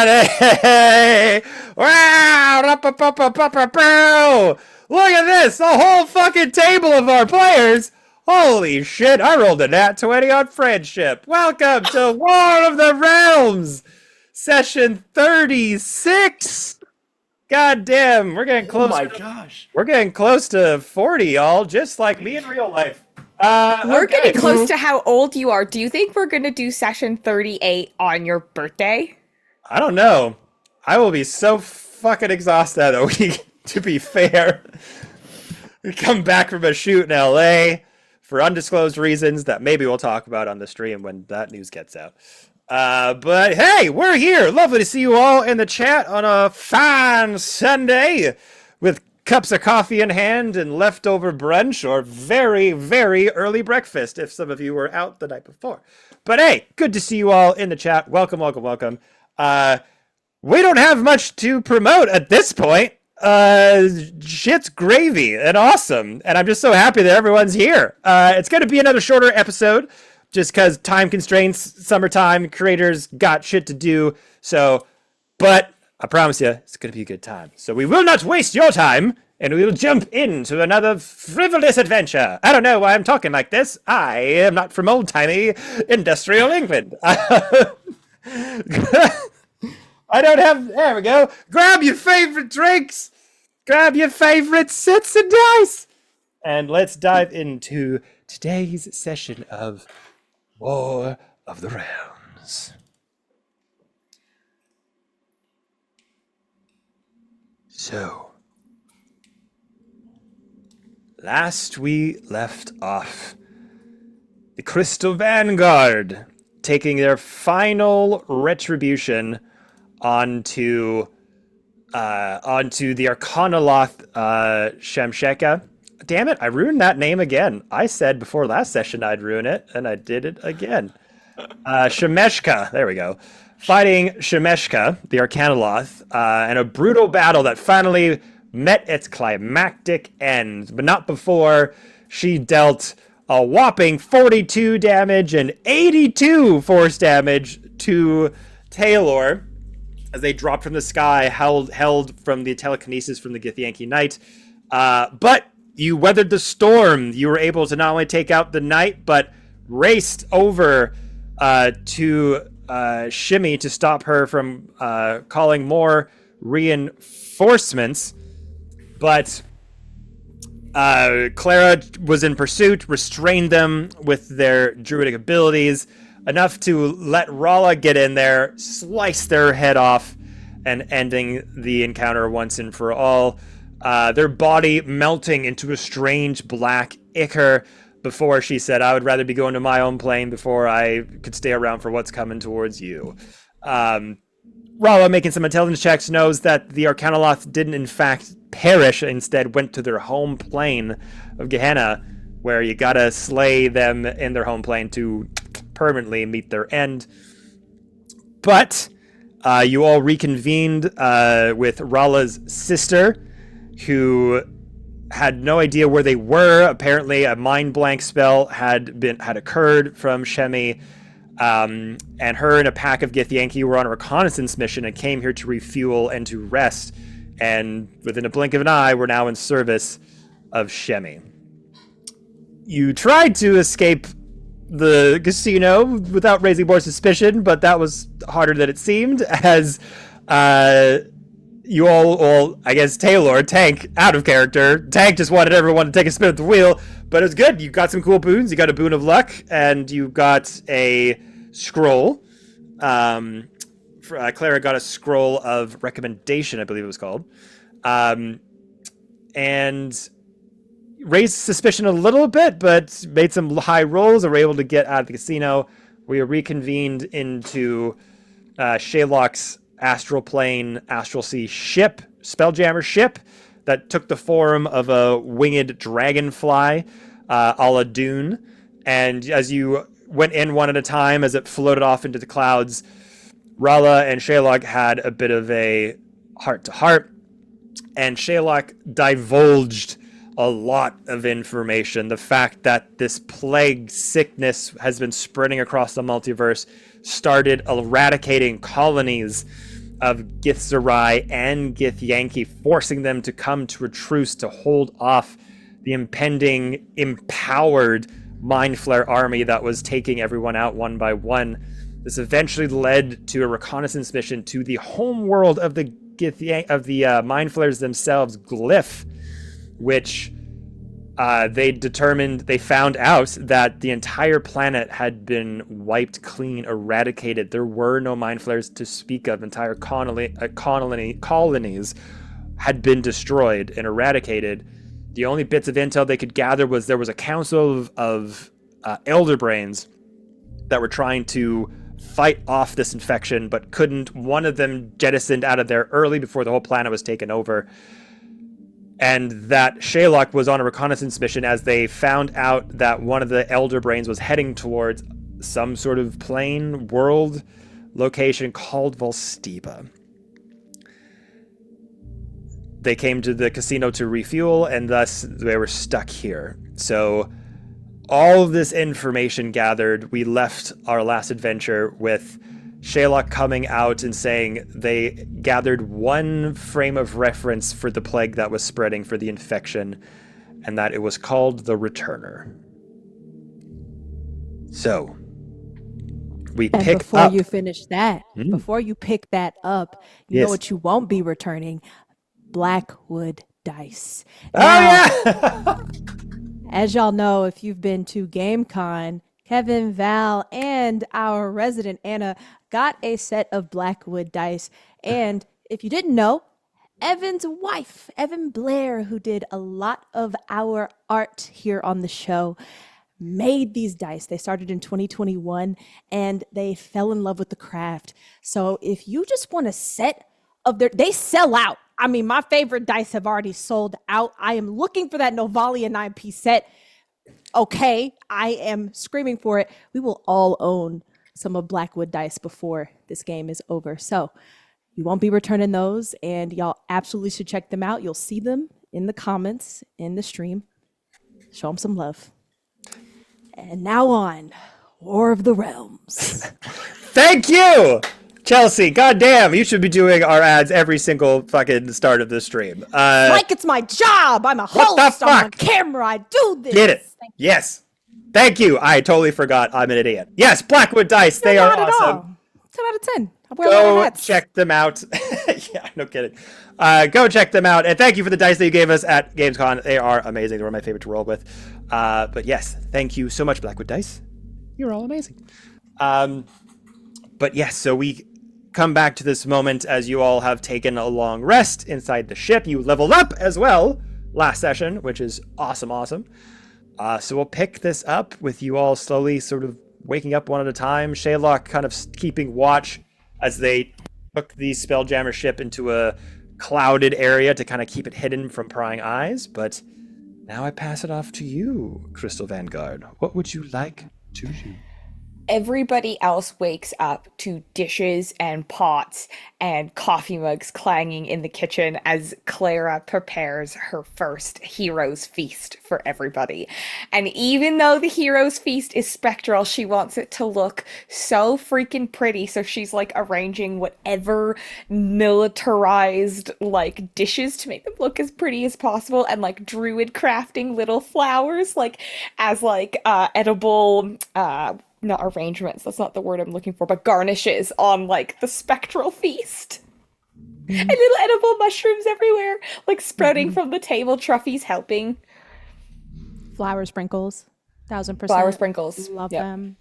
everybody! Wow! Look at this! A whole fucking table of our players! Holy shit, I rolled a nat 20 on friendship. Welcome to War of the Realms! Session 36! God damn, we're getting close. Oh my gosh. We're getting close to 40, y'all, just like me in real life. We're Okay. getting close to how old you are. Do you think we're going to do session 38 on your birthday? I don't know. I will be so fucking exhausted a week, to be fair. We come back from a shoot in LA for undisclosed reasons that maybe we'll talk about on the stream when that news gets out. But hey, we're here. Lovely to see you all in the chat on a fine Sunday with cups of coffee in hand and leftover brunch or very, very early breakfast if some of you were out the night before. But hey, good to see you all in the chat. Welcome, welcome, welcome. We don't have much to promote at this point. Shit's gravy and awesome. And I'm just so happy that everyone's here. It's going to be another shorter episode just because time constraints, summertime, creators got shit to do. So, but I promise you, it's going to be a good time. So we will not waste your time, and we will jump into another frivolous adventure. I don't know why I'm talking like this. I am not from old-timey industrial England. I don't have... There we go. Grab your favorite drinks. Grab your favorite sets and dice. And let's dive into today's session of War of the Realms. So, last we left off, the Crystal Vanguard taking their final retribution onto the Arcanoloth Shamsheka. Damn it, I ruined that name again. I said before last session I'd ruin it, and I did it again. Shemeshka, there we go. Fighting Shemeshka, the Arcanoloth, and a brutal battle that finally met its climactic end, but not before she dealt a whopping 42 damage and 82 force damage to Taylor as they dropped from the sky, held from the telekinesis from the Githyanki Knight. But you weathered the storm. You were able to not only take out the knight, but raced over to Shimmy to stop her from calling more reinforcements. But Clara was in pursuit, restrained them with their druidic abilities, enough to let Rala get in there, slice their head off, and ending the encounter once and for all. Their body melting into a strange black ichor before she said, I would rather be going to my own plane before I could stay around for what's coming towards you. Rala, making some intelligence checks, knows that the Arcanoloth didn't in fact perish, instead went to their home plane of Gehenna, where you gotta slay them in their home plane to permanently meet their end. But you all reconvened with Rala's sister, who had no idea where they were. Apparently a mind blank spell had occurred from Shemi, and her and a pack of Githyanki were on a reconnaissance mission and came here to refuel and to rest, and within a blink of an eye we're now in service of Shemi. You tried to escape the casino without raising more suspicion, but that was harder than it seemed, as you all, I guess Taylor, Tank, out of character. Tank just wanted everyone to take a spin at the wheel, but it was good. You got some cool boons. You got a boon of luck, and you got a scroll. Clara got a scroll of recommendation, I believe it was called. And raised suspicion a little bit, but made some high rolls and were able to get out of the casino. We reconvened into Shalok's astral plane, astral sea ship, Spelljammer ship, that took the form of a winged dragonfly, a la Dune. And as you went in one at a time, as it floated off into the clouds, Rala and Shalok had a bit of a heart-to-heart, and Shalok divulged a lot of information. The fact that this plague sickness has been spreading across the multiverse, started eradicating colonies of Githzerai and Githyanki, forcing them to come to a truce to hold off the impending empowered Mind Flare army that was taking everyone out one by one. This eventually led to a reconnaissance mission to the home world of the Mind Flayers themselves, Glyph, which they found out that the entire planet had been wiped clean, eradicated. There were no Mind Flayers to speak of. Entire colonies had been destroyed and eradicated. The only bits of intel they could gather was there was a council of elder brains that were trying to fight off this infection, but couldn't. One of them jettisoned out of there early before the whole planet was taken over. And that Sherlock was on a reconnaissance mission as they found out that one of the elder brains was heading towards some sort of plane world location called Volstiba. They came to the casino to refuel, and thus they were stuck here. So all of this information gathered, we left our last adventure with Sherlock coming out and saying they gathered one frame of reference for the plague that was spreading, for the infection, and that it was called the Returner. So we and pick before up... you finish that, before you pick that up, you know what you won't be returning? Blackwood dice. Yeah! As y'all know, if you've been to GameCon, Kevin, Val, and our resident Anna got a set of Blackwood dice. And if you didn't know, Evan's wife, Evan Blair, who did a lot of our art here on the show, made these dice. They started in 2021 and they fell in love with the craft. So if you just want a set of they sell out. I mean, my favorite dice have already sold out. I am looking for that Novalia 9-piece set. Okay, I am screaming for it. We will all own some of Blackwood dice before this game is over. So you won't be returning those, and y'all absolutely should check them out. You'll see them in the comments in the stream. Show them some love. And now on, War of the Realms. Thank you! Chelsea, goddamn, you should be doing our ads every single fucking start of the stream. Like it's my job. I'm a host. I'm on camera. I do this. Get it? Yes. Thank you. I totally forgot. I'm an idiot. Yes, Blackwood dice. They are awesome. 10 out of 10. I wear a lot of hats. Check them out. Yeah, no kidding. Go check them out. And thank you for the dice that you gave us at Gamescom. They are amazing. They were my favorite to roll with. But yes, thank you so much, Blackwood dice. You're all amazing. But yes, so we come back to this moment as you all have taken a long rest inside the ship. You leveled up as well last session, which is awesome. So we'll pick this up with you all slowly sort of waking up one at a time. Sherlock kind of keeping watch as they took the Spelljammer ship into a clouded area to kind of keep it hidden from prying eyes. But now I pass it off to you, Crystal Vanguard. What would you like to do? Everybody else wakes up to dishes and pots and coffee mugs clanging in the kitchen as Clara prepares her first hero's feast for everybody. And even though the hero's feast is spectral, she wants it to look so freaking pretty. So she's like arranging whatever militarized like dishes to make them look as pretty as possible, and like druid crafting little flowers like as like edible not arrangements, that's not the word I'm looking for, but garnishes on like the spectral feast. And little edible mushrooms everywhere, like sprouting from the table, Truffy's helping. Flower sprinkles, 1000%. Flower sprinkles. Love them.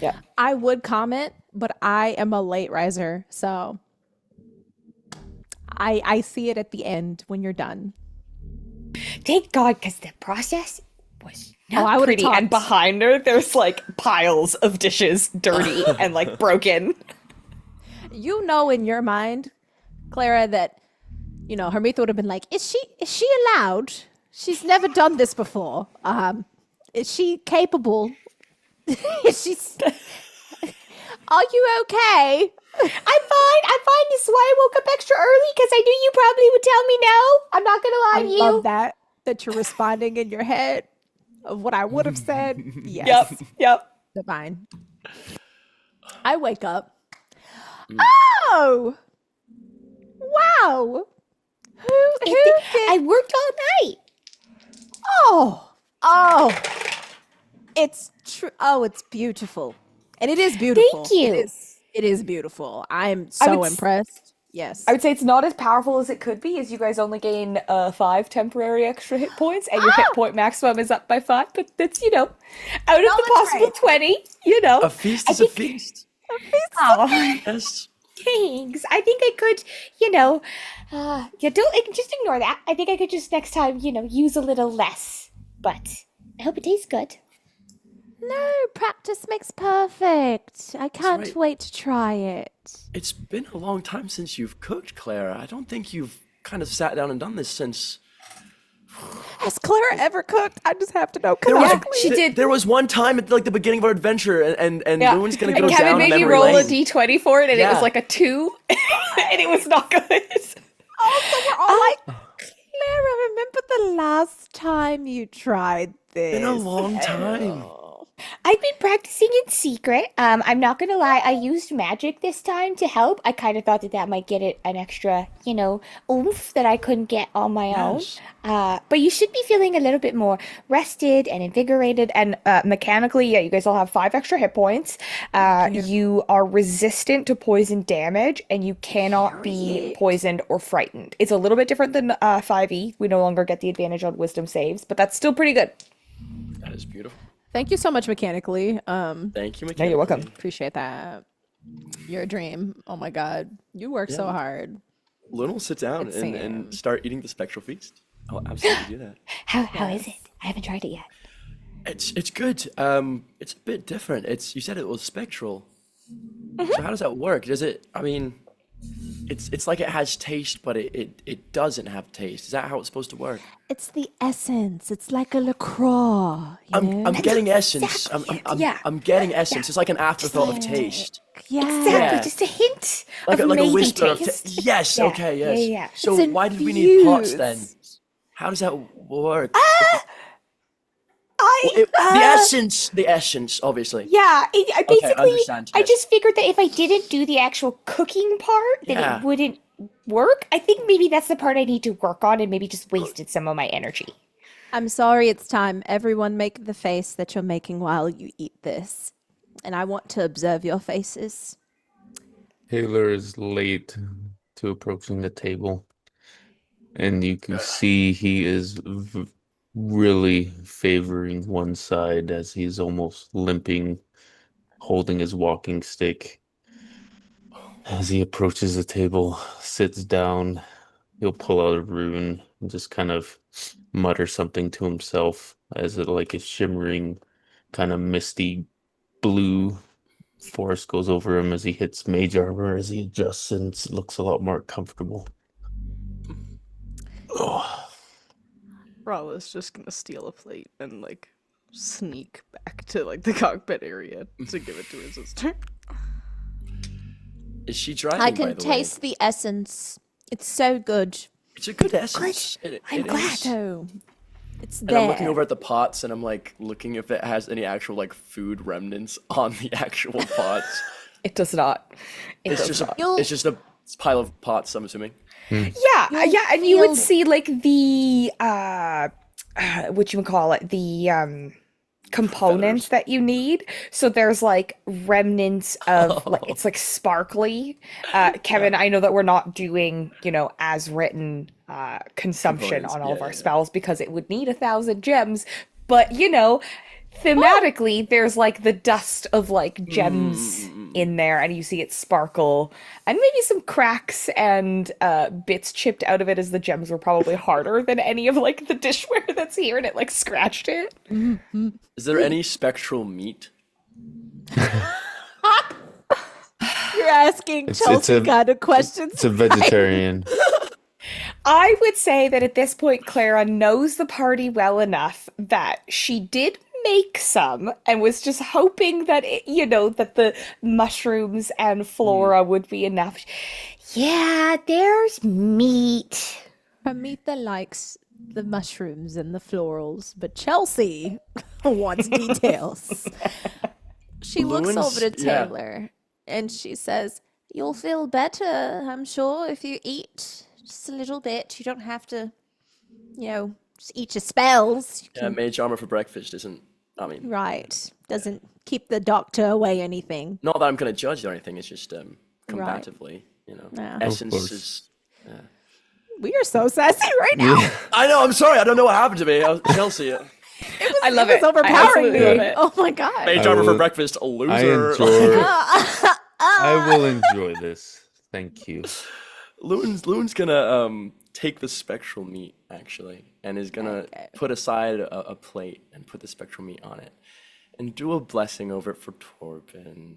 Yeah. I would comment, but I am a late riser, so I see it at the end when you're done. Thank God, because the process was I would pretty. And behind her, there's like piles of dishes, dirty and like broken. You know, in your mind, Clara, that Hermitha would have been like, "Is she allowed? She's never done this before. Is she capable? Is she? Are you okay?" I'm fine. This is why I woke up extra early, because I knew you probably would tell me no. I'm not gonna lie to you. I love that you're responding in your head of what I would have said. Yes. Yep. Divine. I wake up. Oh, Wow. Who did? I worked all night. Oh, it's true. Oh, it's beautiful, and it is beautiful. Thank you. It is beautiful. I'm I so would s- impressed. Yes. I would say it's not as powerful as it could be, as you guys only gain 5 temporary extra hit points, and your hit point maximum is up by 5. But that's, out of the possible 20, A feast is a feast. Oh, Yes. thanks. I think I could, don't just ignore that. I think I could just next time, use a little less. But I hope it tastes good. No, practice makes perfect. I can't right. wait to try it. It's been a long time since you've cooked, Clara. I don't think you've kind of sat down and done this since. Has Clara ever cooked? I just have to know. There was, Yeah, she did. There was one time at the beginning of our adventure, and Yeah. Loon's gonna And go Kevin down made me memory roll a lane. d20 for it, and it Yeah. was like a 2, and it was not good. Also, we're all like, Clara, remember the last time you tried this? Been a long time. I've been practicing in secret. I'm not gonna lie, I used magic this time to help. I kind of thought that might get it an extra, oomph that I couldn't get on my Yes. own. But you should be feeling a little bit more rested and invigorated. And mechanically, yeah, you guys all have 5 extra hit points. You are resistant to poison damage, and you cannot be poisoned or frightened. It's a little bit different than 5e. We no longer get the advantage on wisdom saves, but that's still pretty good. That is beautiful. Thank you so much, mechanically. Thank you, Yeah, you're welcome. Appreciate that. You're a dream. Oh my god. You work so hard. Loon will sit down It's and Sam. start eating the spectral feast. I'll absolutely do that. How is it? I haven't tried it yet. It's good. It's a bit different. You said it was spectral. So how does that work? Does it? I mean, it's like it has taste, but it doesn't have taste. Is that how it's supposed to work? It's the essence. It's like a LaCroix. I'm getting essence. Yeah. I'm getting essence. It's like an afterthought of taste. Yeah. Exactly, Yeah. just a hint Like of a maybe whisper of taste. yes. Yeah, Okay. Yes. yeah. So It's why did we need pots then? infused. How does that work? I The essence, obviously. yeah, I basically understand, I yes. just figured that if I didn't do the actual cooking part, that Yeah. it wouldn't work. I think maybe that's the part I need to work on, and maybe just wasted some of my energy. I'm sorry, it's time. Everyone make the face that you're making while you eat this. And I want to observe your faces. Taylor is late to approaching the table, and you can see he is really favoring one side as he's almost limping, holding his walking stick. As he approaches the table, sits down, he'll pull out a rune and just kind of mutter something to himself as it like a shimmering, kind of misty blue force goes over him as he hits mage armor as he adjusts and looks a lot more comfortable. Oh, Ralla's just gonna steal a plate and like sneak back to like the cockpit area to give it to her sister. Is she driving? I by can the way? taste the essence. It's so good. It's a good essence. I'm glad. So it's And there. I'm looking over at the pots and I'm like looking if it has any actual like food remnants on the actual pots. It does not. It's just You'll- it's just a pile of pots, I'm assuming. Yeah, You'll yeah, and you would feel- see like the what you would call it, the components that you need. So there's like remnants of like it's like sparkly. Kevin, I know that we're not doing, as written consumption Components, on all of yeah, our yeah. spells because it would need 1,000 gems, but thematically there's like the dust of like gems in there, and you see it sparkle, and maybe some cracks and bits chipped out of it as the gems were probably harder than any of like the dishware that's here, and it like scratched it. Is there any spectral meat? You're asking It's Chelsea a- kind of questions. it's a vegetarian. I would say that at this point Clara knows the party well enough that she did make some and was just hoping that that the mushrooms and flora would be enough. Yeah, there's meat. Prometha likes the mushrooms and the florals, but Chelsea wants details. She looks Balloons? over to Yeah. Taylor and she says, You'll feel better, I'm sure, if you eat just a little bit. You don't have to, just eat your spells. You Yeah, mage armor for breakfast isn't. I mean, Right. Doesn't keep the doctor away anything. not that I'm gonna judge or anything. It's just combatively, Yeah. essence course. is. We are so sassy right now. Yeah. I know. I'm sorry. I don't know what happened to me. Chelsea. I love It was it. I overpowering absolutely me. love it. Oh my god. Mage I armor for will- breakfast. A I loser. enjoy. I will enjoy this. Thank you. Loon's gonna take the spectral meat actually, and is gonna put aside a plate and put the spectral meat on it, and do a blessing over it for Torben.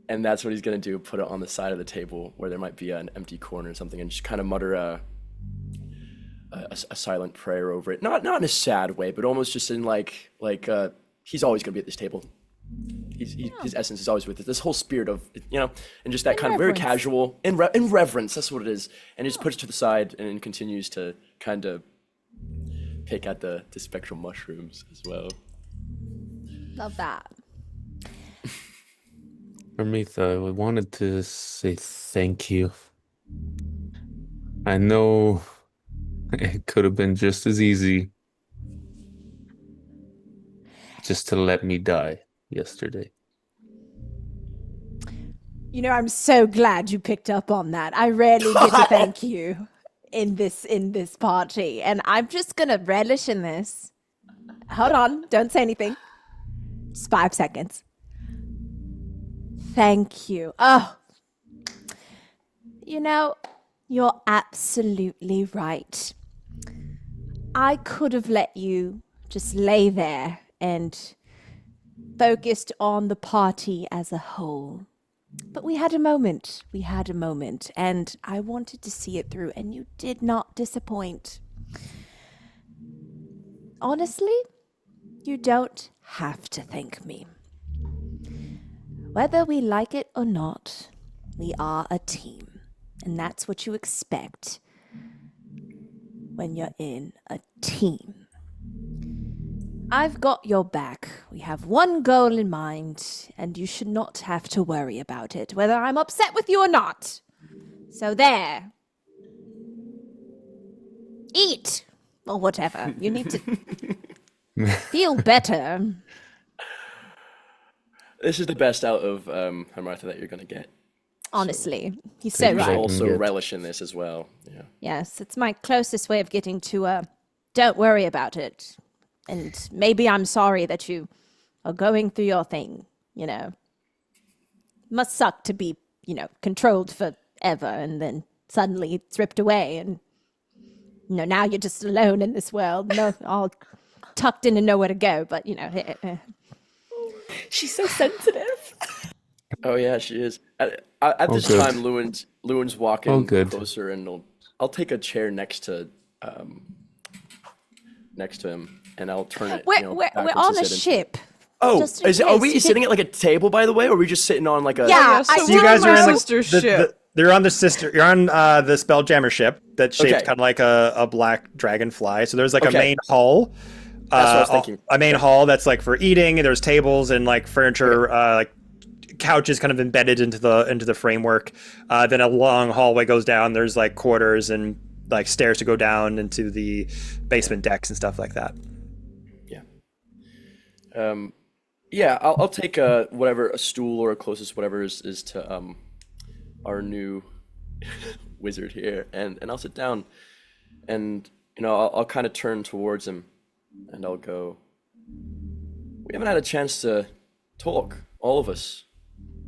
And that's what he's gonna do. Put it on the side of the table where there might be an empty corner or something, and just kind of mutter a silent prayer over it. Not in a sad way, but almost just in like he's always gonna be at this table. His essence is always with it. This whole spirit of, and just that kind of very reverence. casual, in reverence, that's what it is. And he just puts it to the side and then continues to kind of pick at the spectral mushrooms as well. Love that. Armitha, I wanted to say thank you. I know it could have been just as easy just to let me die yesterday. I'm so glad you picked up on that. I rarely get to thank you in this party, and I'm just gonna relish in this. Hold on, don't say anything. Just 5 seconds. Thank you. Oh, you're absolutely right. I could have let you just lay there and focused on the party as a whole. But we had a moment. And I wanted to see it through, and you did not disappoint. Honestly, you don't have to thank me. Whether we like it or not, we are a team. And that's what you expect when you're in a team. I've got your back. We have one goal in mind, and you should not have to worry about it, whether I'm upset with you or not. So there. Eat! Or whatever. You need to feel better. This is the best out of Hamartha that you're gonna get. Honestly. He's so Thank you. right. Also good. relish in this as well. Yeah. Yes, it's my closest way of getting to don't worry about it. And maybe I'm sorry that you are going through your thing, Must suck to be, controlled forever and then suddenly it's ripped away and, now you're just alone in this world, all tucked in and nowhere to go, but, She's so sensitive. Oh yeah, she is. At this good. time, Lewin's walking Oh, good. closer, and I'll take a chair next to him, and I'll turn it. We're backwards on to a sit in. ship. Oh, just in are case we you sitting at like a table, by the way, or are we just sitting on like a? Yeah, so I- we're So you guys on are my in sister's the ship. You're on the Spelljammer ship that's shaped Okay. kind of like a black dragonfly. So there's like a Okay. main hall. That's what I was thinking. A main hall that's like for eating. And there's tables and like furniture, like couches kind of embedded into the framework. Then a long hallway goes down. There's like quarters and like stairs to go down into the basement decks and stuff like that. Yeah. Yeah, I'll take a stool or a closest whatever is to our new wizard here, and I'll sit down, and I'll kind of turn towards him, and I'll go. We haven't had a chance to talk, all of us,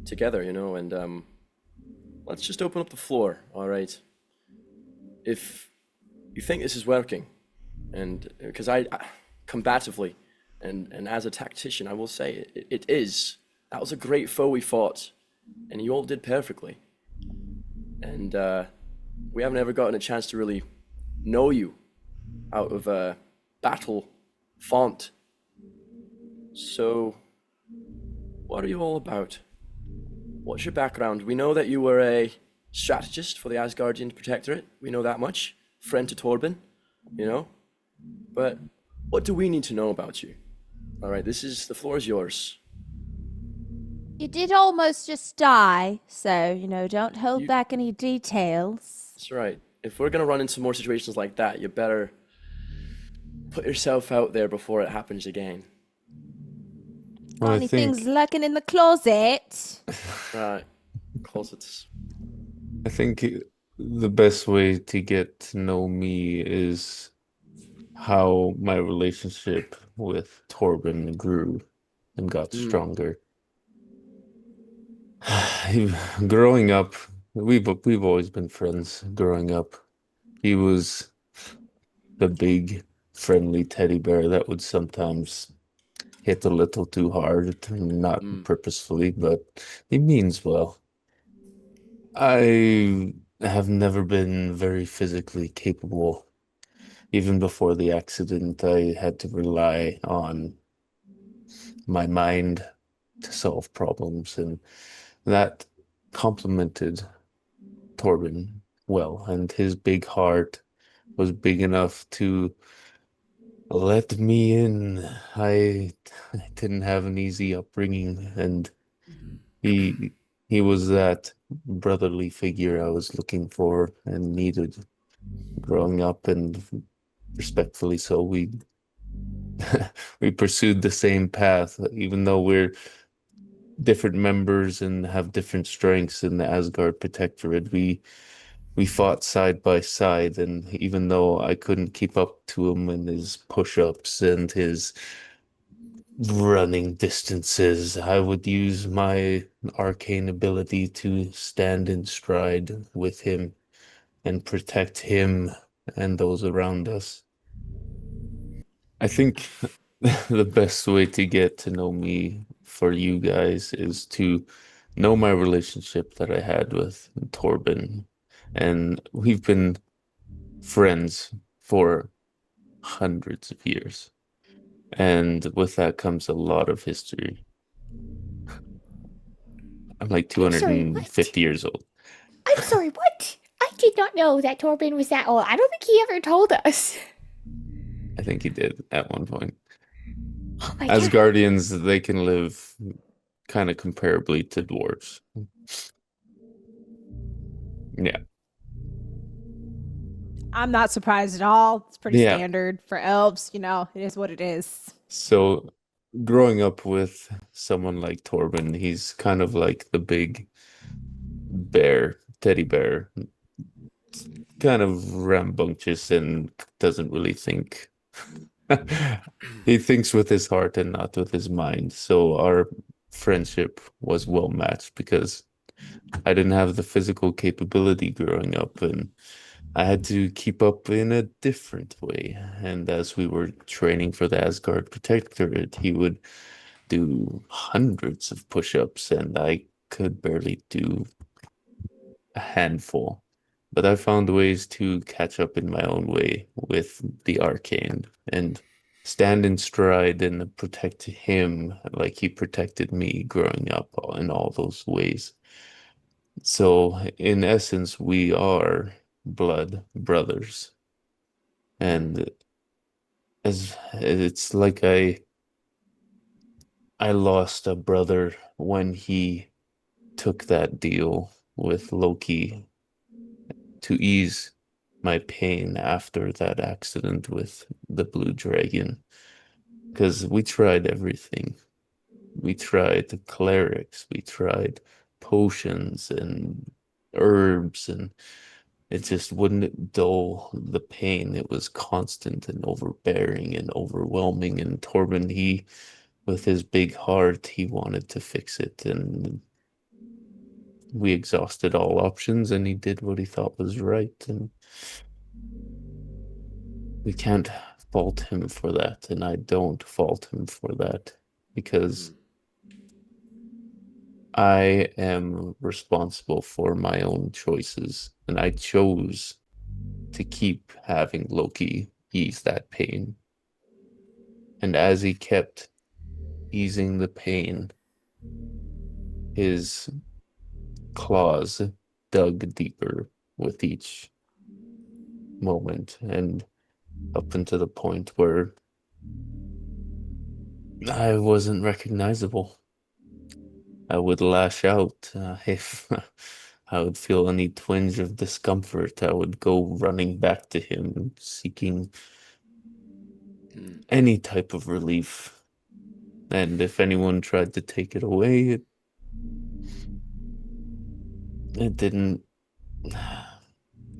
together, and let's just open up the floor, all right? If you think this is working, and because I combatively. And as a tactician, I will say it is. That was a great foe we fought, and you all did perfectly. And we haven't ever gotten a chance to really know you out of a battle font. So, what are you all about? What's your background? We know that you were a strategist for the Asgardian Protectorate. We know that much. Friend to Torben, But what do we need to know about you? All right, the floor is yours. You did almost just die, so, don't hold You- back any details. That's right. If we're gonna run into more situations like that, you better put yourself out there before it happens again. Well, Got I any things think lurking in the closet? Right. Closets. I think the best way to get to know me is how my relationship with Torben grew and got Mm. stronger. Growing up, we've always been friends. Growing up, he was the big friendly teddy bear that would sometimes hit a little too hard, not Mm. purposefully, but he means well. I have never been very physically capable. Even before the accident, I had to rely on my mind to solve problems, and that complemented Torben well, and his big heart was big enough to let me in. I didn't have an easy upbringing, and he he was that brotherly figure I was looking for and needed growing up, and respectfully so, we pursued the same path, even though we're different members and have different strengths in the Asgard Protectorate. We fought side by side, and even though I couldn't keep up to him in his push-ups and his running distances, I would use my arcane ability to stand in stride with him and protect him and those around us. I think the best way to get to know me for you guys is to know my relationship that I had with Torben. And we've been friends for hundreds of years. And with that comes a lot of history. I'm like I'm sorry, what? 250 years old. I'm sorry, what? I did not know that Torben was that old. I don't think he ever told us. I think he did at one point. Oh my As god. guardians, they can live kind of comparably to dwarves. Yeah. I'm not surprised at all. It's pretty Yeah. standard for elves, it is what it is. So growing up with someone like Torben, he's kind of like the big bear, teddy bear, kind of rambunctious and doesn't really think. He thinks with his heart and not with his mind. So our friendship was well matched because I didn't have the physical capability growing up, and I had to keep up in a different way. And as we were training for the Asgard Protectorate, he would do hundreds of push-ups, and I could barely do a handful. But I found ways to catch up in my own way with the arcane and stand in stride and protect him like he protected me growing up in all those ways. So, in essence, we are blood brothers. And as it's like I lost a brother when he took that deal with Loki to ease my pain after that accident with the blue dragon. Because we tried everything. We tried the clerics, we tried potions and herbs, and it just wouldn't dull the pain. It was constant and overbearing and overwhelming. And Torben, he, with his big heart, he wanted to fix it. And we exhausted all options, and he did what he thought was right. And we can't fault him for that. And I don't fault him for that because I am responsible for my own choices, and I chose to keep having Loki ease that pain. And as he kept easing the pain, his claws dug deeper with each moment, and up until the point where I wasn't recognizable. I would lash out if I would feel any twinge of discomfort. I would go running back to him, seeking any type of relief. And if anyone tried to take it away, it didn't.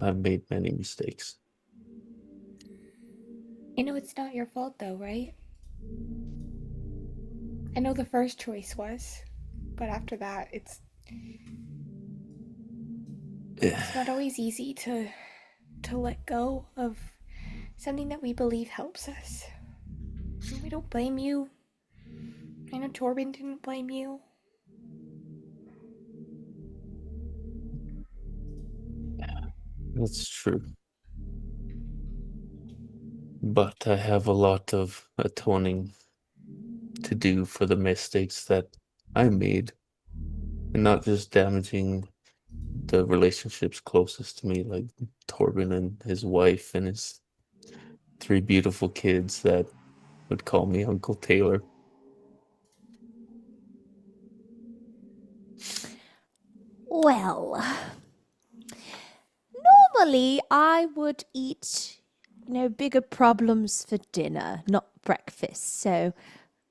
I've made many mistakes. You know it's not your fault though, right? I know the first choice was, but after that, it's not always easy to let go of something that we believe helps us. We don't blame you. I know Torben didn't blame you. That's true. But I have a lot of atoning to do for the mistakes that I made, and not just damaging the relationships closest to me, like Torben and his wife and his 3 beautiful kids that would call me Uncle Taylor. Well, normally I would eat, bigger problems for dinner, not breakfast. So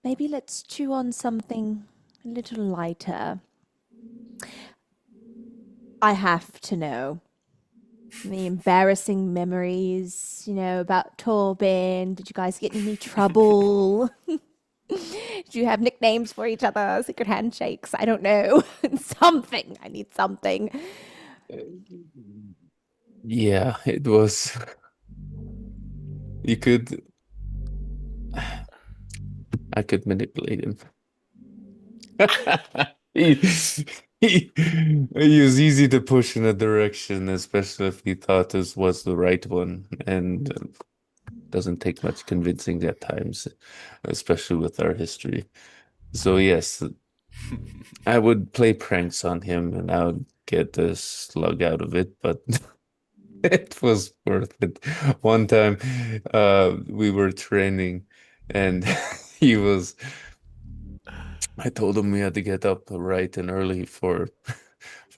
maybe let's chew on something a little lighter. I have to know the embarrassing memories, about Torben. Did you guys get in any trouble? Did you have nicknames for each other? Secret handshakes? I don't know. Something. I need something. Yeah, it was. I could manipulate him. He was easy to push in a direction, especially if he thought this was the right one, and doesn't take much convincing at times, especially with our history. So yes, I would play pranks on him, and I would get the slug out of it, but it was worth it. One time, we were training, and I told him we had to get up right and early for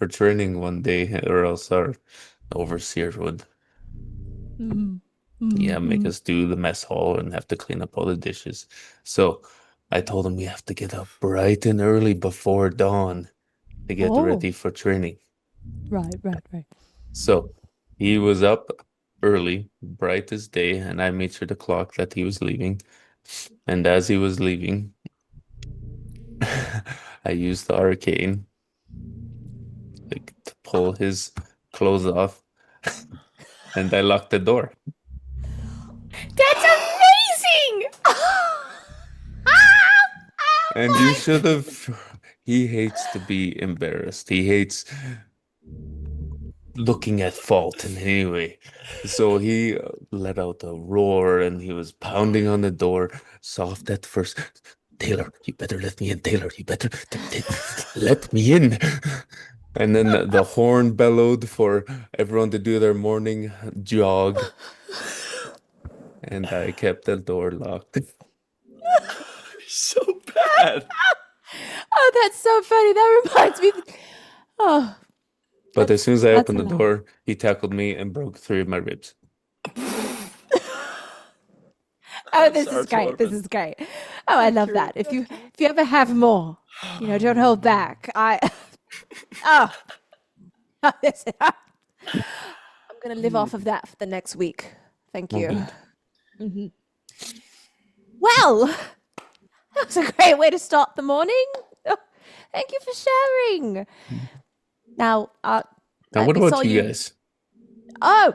training one day, or else our overseer would make us do the mess hall and have to clean up all the dishes. So I told him we have to get up bright and early before dawn to get ready for training. Right. So he was up early, bright as day, and I made sure to clock that he was leaving. And as he was leaving, I used the arcane to pull his clothes off, and I locked the door. That's amazing! And you should have. He hates to be embarrassed. He hates looking at fault in any way. So he let out a roar, and he was pounding on the door, soft at first. Taylor, you better let me in. Taylor, you better let me in. And then the horn bellowed for everyone to do their morning jog. And I kept the door locked. So bad. Oh, that's so funny. That reminds me. Oh, But as soon as I that's opened the a lot. door, he tackled me and broke 3 of my ribs. Oh, this Sorry, is great. Torben. This is great. Oh, I love that. If you ever have more, don't hold back. Listen, I'm gonna live off of that for the next week. Thank you. Well, that was a great way to start the morning. Oh, thank you for sharing. Now, Now, I what saw about you guys? Oh,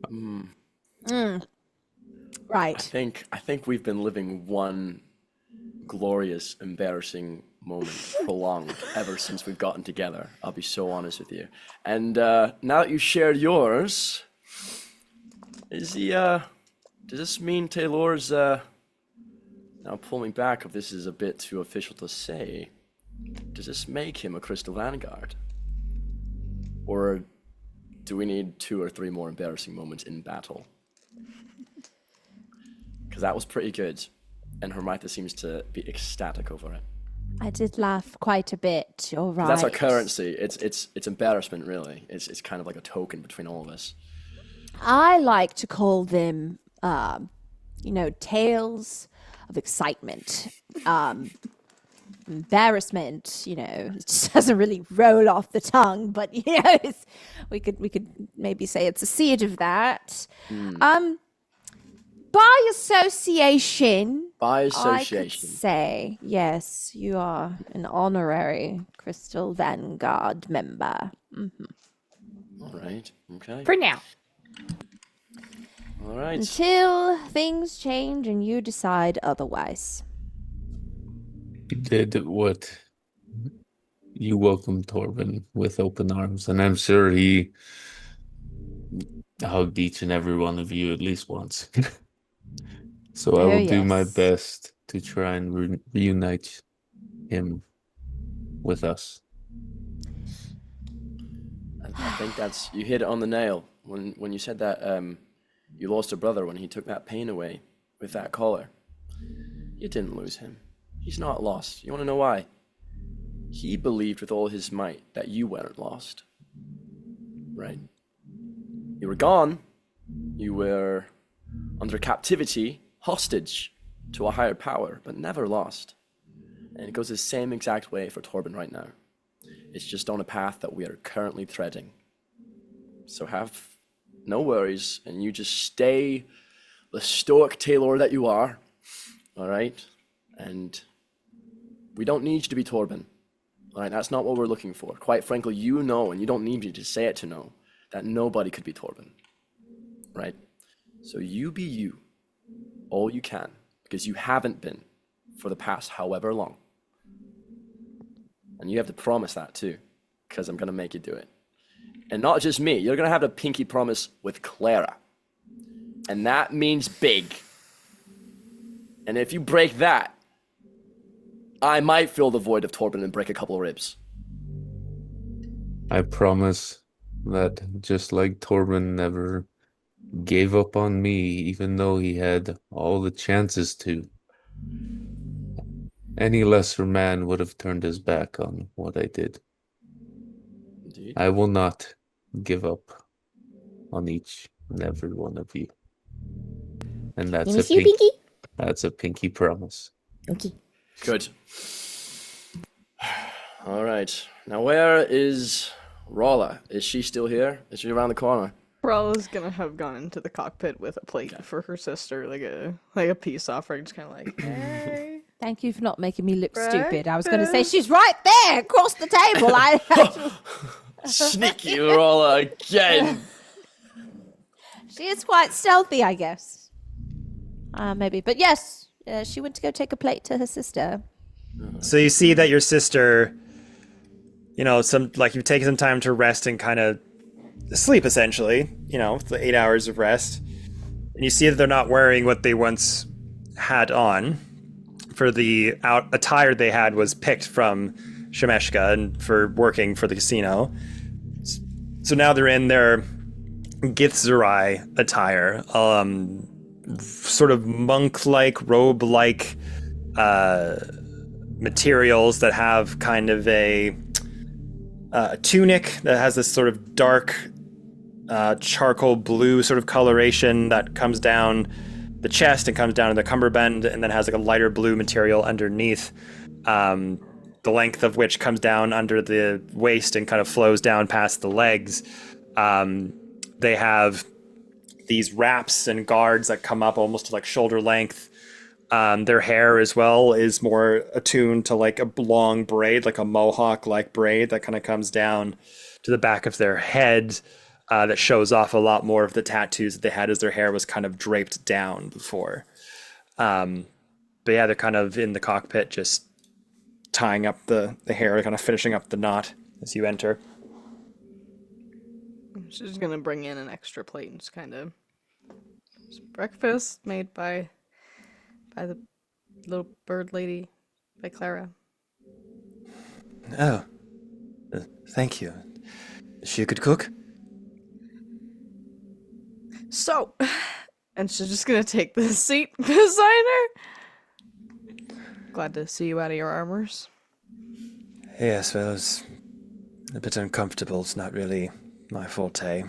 I right. think we've been living one glorious, embarrassing moment prolonged ever since we've gotten together. I'll be so honest with you. And now that you shared yours, does this mean Taylor's now pull me back if this is a bit too official to say. Does this make him a Crystal Vanguard? Or do we need 2 or 3 more embarrassing moments in battle? Because that was pretty good, and Hermitha seems to be ecstatic over it. I did laugh quite a bit. You're 'Cause right. that's our currency. It's embarrassment, really. It's kind of like a token between all of us. I like to call them, tales of excitement. Embarrassment, it just doesn't really roll off the tongue, but we could maybe say it's a seed of that. By association, By I could association. say yes, you are an honorary Crystal Vanguard member. All right. Okay. For now. All right. Until things change and you decide otherwise. You did what you welcomed Torben with open arms, and I'm sure he hugged each and every one of you at least once. So I Oh, will do my yes. best to try and reunite him with us. I think that's you hit it on the nail when you said that you lost a brother when he took that pain away with that collar. You didn't lose him. He's not lost. You want to know why? He believed with all his might that you weren't lost. Right? You were gone. You were under captivity, hostage to a higher power, but never lost. And it goes the same exact way for Torben right now. It's just on a path that we are currently treading. So have no worries, and you just stay the stoic tailor that you are, all right? And we don't need you to be Torben, all right? That's not what we're looking for. Quite frankly, you know, and you don't need me to say it to know, that nobody could be Torben, right? So you be you, all you can, because you haven't been for the past however long. And you have to promise that too, because I'm going to make you do it. And not just me, you're going to have a pinky promise with Clara. And that means big. And if you break that, I might fill the void of Torben and break a couple of ribs. I promise that just like Torben never gave up on me, even though he had all the chances to, any lesser man would have turned his back on what I did. Indeed. I will not give up on each and every one of you. And that's Miss you, Pinky? that's a pinky promise. Okay. Good. All right. Now where is Rolla? Is she still here? Is she around the corner? Ralla's gonna have gone into the cockpit with a plate for her sister, like a peace offering, just kind of like, hey. Thank you for not making me look Right stupid. I was going to say, there. she's right there across the table. Sneaky Rolla again. She is quite stealthy, I guess. Maybe. But yes, she went to go take a plate to her sister. So you see that your sister, you've taken some time to rest and kind of sleep, essentially, the 8 hours of rest. And you see that they're not wearing what they once had on. For the attire they had was picked from Shemeshka and for working for the casino. So now they're in their Githzerai attire, sort of monk-like, robe-like materials that have kind of a tunic that has this sort of dark charcoal blue sort of coloration that comes down the chest and comes down to the cummerbund, and then has like a lighter blue material underneath, the length of which comes down under the waist and kind of flows down past the legs. They have these wraps and guards that come up almost to like shoulder length. Their hair as well is more attuned to like a long braid, like a mohawk-like braid that kind of comes down to the back of their head. That shows off a lot more of the tattoos that they had as their hair was kind of draped down before. But yeah, they're kind of in the cockpit just tying up the hair, kind of finishing up the knot as you enter. She's gonna bring in an extra plate and just kind of breakfast made by the little bird lady, by Clara. Oh, thank you. Is she a good cook? So, and she's just gonna take the seat beside her. Glad to see you out of your armors. Yes, well, it's a bit uncomfortable. It's not really my forte.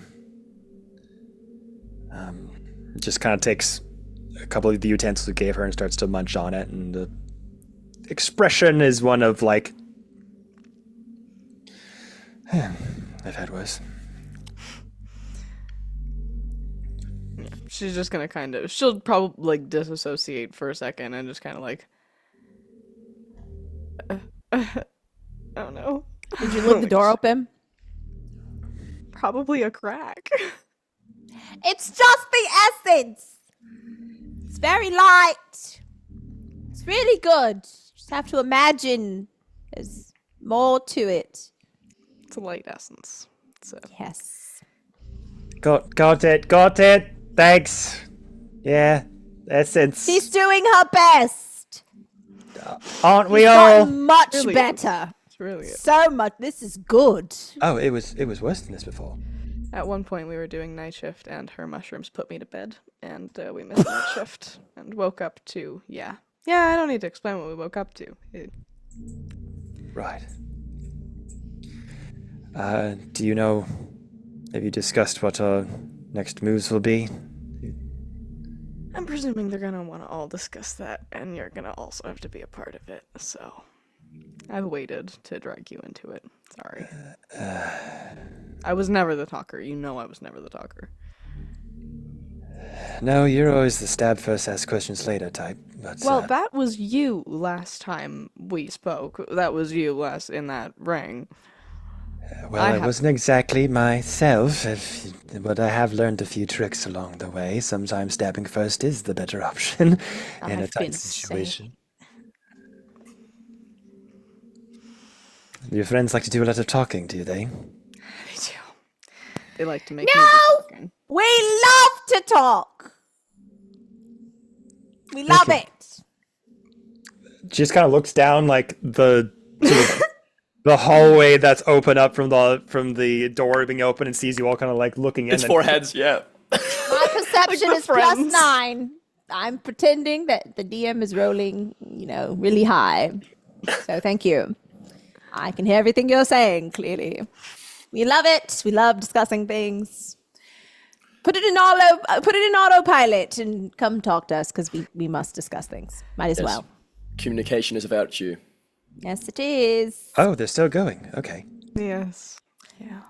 Just kind of takes a couple of the utensils we gave her and starts to munch on it, and the expression is one of like, I've had worse. She's just gonna she'll probably like disassociate for a second and just kind of like, oh no. Did you leave the door open? Probably a crack. It's just the essence. It's very light. It's really good. Just have to imagine there's more to it. It's a light essence. So Yes. Got it. Thanks. Yeah, essence. She's doing her best. Aren't we She's all? gotten much Really better. it's really it. So much. This is good. Oh, it was worse than this before. At one point we were doing night shift and her mushrooms put me to bed and we missed night shift and woke up to yeah, I don't need to explain what we woke up to. Right. Do you know? Have you discussed what our next moves will be? I'm presuming they're gonna want to all discuss that, and you're gonna also have to be a part of it. So, I've waited to drag you into it. Sorry. I was never the talker. You know I was never the talker. No, you're always the stab first, ask questions later type. But Well, that was you last time we spoke. That was you last in that ring. I it have- wasn't exactly myself, but I have learned a few tricks along the way. Sometimes stabbing first is the better option in a I've tight been situation. Your friends like to do a lot of talking, do they? They do. They like to make me No! do talking. We love to talk. We love you. it. She just kind of looks down like the hallway that's open up from the door being open and sees you all kind of like looking in. It's and- 4 heads, yeah. My perception the is plus friends. 9. I'm pretending that the DM is rolling, really high. So thank you. I can hear everything you're saying clearly. We love it. We love discussing things. Put it in autopilot and come talk to us because we must discuss things. Might as Yes. well. Communication is a virtue. Yes, it is. Oh, they're still going. Okay. Yes. Yeah.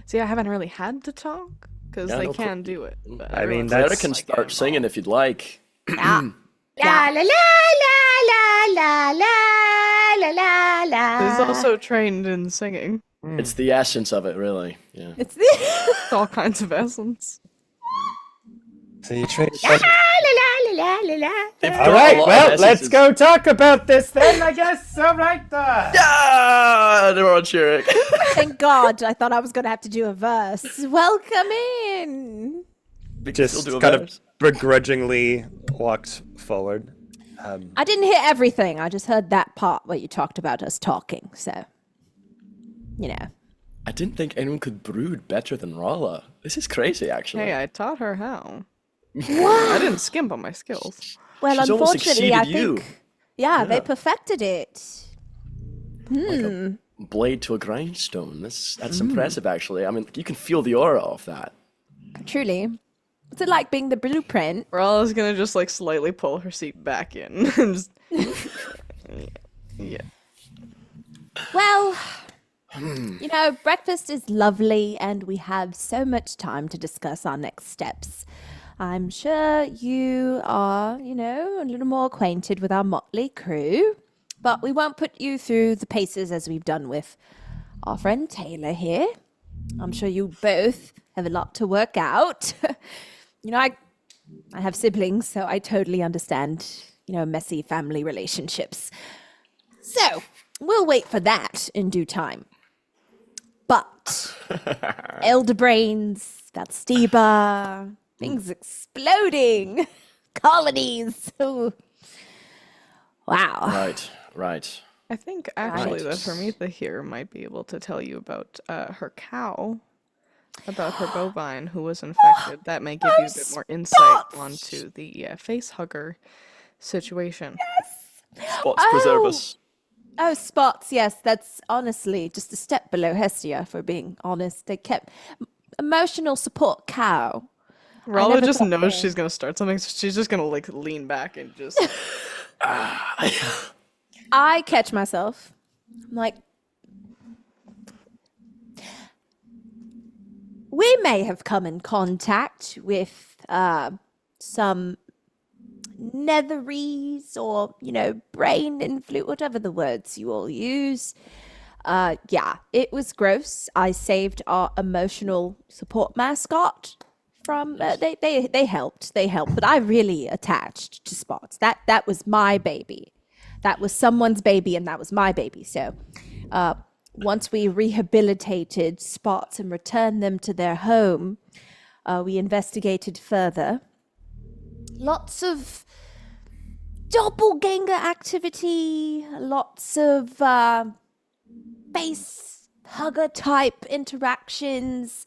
See, I haven't really had to talk because Yeah, they no can do it. But I mean, everyone's that's- Clara can like, start singing if you'd like. Yeah. La la la la la la la la la. He's also trained in singing. It's the essence of it, really. Yeah. It's the It's all kinds of essence. So you trade. La la la la la la. All right. A lot Well, of let's essences. go talk about this then. I guess. All right. Yeah! They're all cheering. Thank God. I thought I was going to have to do a verse. Welcome in. We can still Just do a kind of verse. begrudgingly walked forward. I didn't hear everything. I just heard that part where you talked about us talking. So, I didn't think anyone could brood better than Rala. This is crazy, actually. Hey, I taught her how. I didn't skimp on my skills. Well, She's almost unfortunately, I exceeded you. think. Yeah, they perfected it. Blade to a grindstone. That's impressive, actually. I mean, you can feel the aura of that. Truly. What's it like being the blueprint? Ralla's gonna just like slightly pull her seat back in. And just... yeah. Well, breakfast is lovely and we have so much time to discuss our next steps. I'm sure you are, a little more acquainted with our motley crew, but we won't put you through the paces as we've done with our friend Taylor here. I'm sure you both have a lot to work out. I have siblings, so I totally understand, messy family relationships. So, we'll wait for that in due time. But, elder brains, Valsteba, things exploding, colonies. Ooh. Wow. Right. I think actually that Hermitha here might be able to tell you about her cow, about her bovine who was infected. That may give you a bit more insight onto the face hugger situation. Spots preserve us. Oh, Spots, yes, that's honestly just a step below Hestia, if we're being honest. They kept emotional support cow. Rala never just thought knows they- she's gonna start something, so she's just gonna like lean back and just. I catch myself. I'm like, we may have come in contact with some netheries or, brain and flute, whatever the words you all use. Yeah, it was gross. I saved our emotional support mascot from they helped, but I really attached to Spots. That was my baby. That was someone's baby, and that was my baby. So once we rehabilitated Spots and returned them to their home, we investigated further. Lots of doppelganger activity, lots of face hugger type interactions,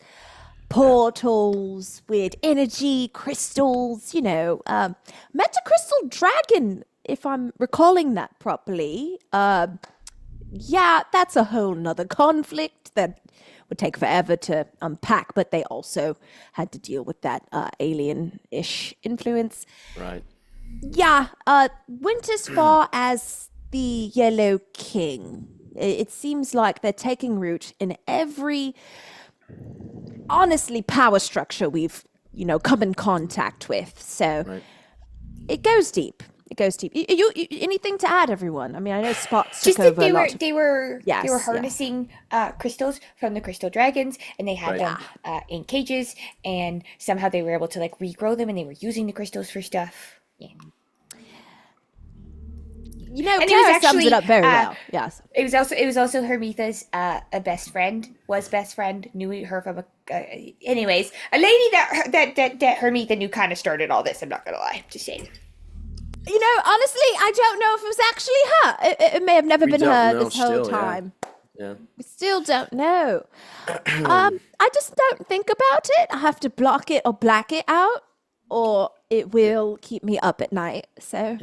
portals, weird energy, crystals, met a crystal dragon, if I'm recalling that properly. Yeah, that's a whole nother conflict that would take forever to unpack, but they also had to deal with that alien-ish influence. Right. Yeah, went as far as the Yellow King. It seems like they're taking root in every, honestly, power structure we've, come in contact with. So Right. it goes deep. It goes deep. You anything to add, everyone? I mean, I know Spots Just took that over a lot. they were Yes, yeah. harnessing crystals from the crystal dragons, and they had Right. them in cages, and somehow they were able to like regrow them, and they were using the crystals for stuff. Yeah. And it was Kara sums it actually, up very well. Yes. It was also Hermitha's a best friend, knew her from anyways, a lady that Hermitha knew kind of started all this. I'm not gonna lie, just saying. Honestly, I don't know if it was actually her. It may have never We been don't her know this whole still, yeah. time. Yeah. We still don't know. I just don't think about it. I have to block it or black it out, or it will keep me up at night. So,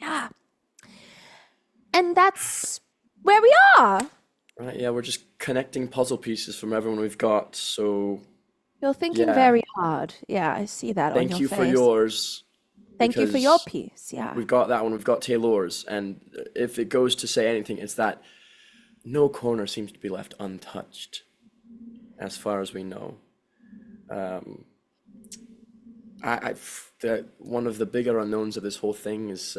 yeah. And that's where we are. Right. Yeah. We're just connecting puzzle pieces from everyone we've got. So You're thinking Yeah. very hard. Yeah, I see that on thank your you face. for yours. Thank you for your because piece. Yeah. We've got that one. We've got Taylor's, and if it goes to say anything, it's that no corner seems to be left untouched, as far as we know. One of the bigger unknowns of this whole thing is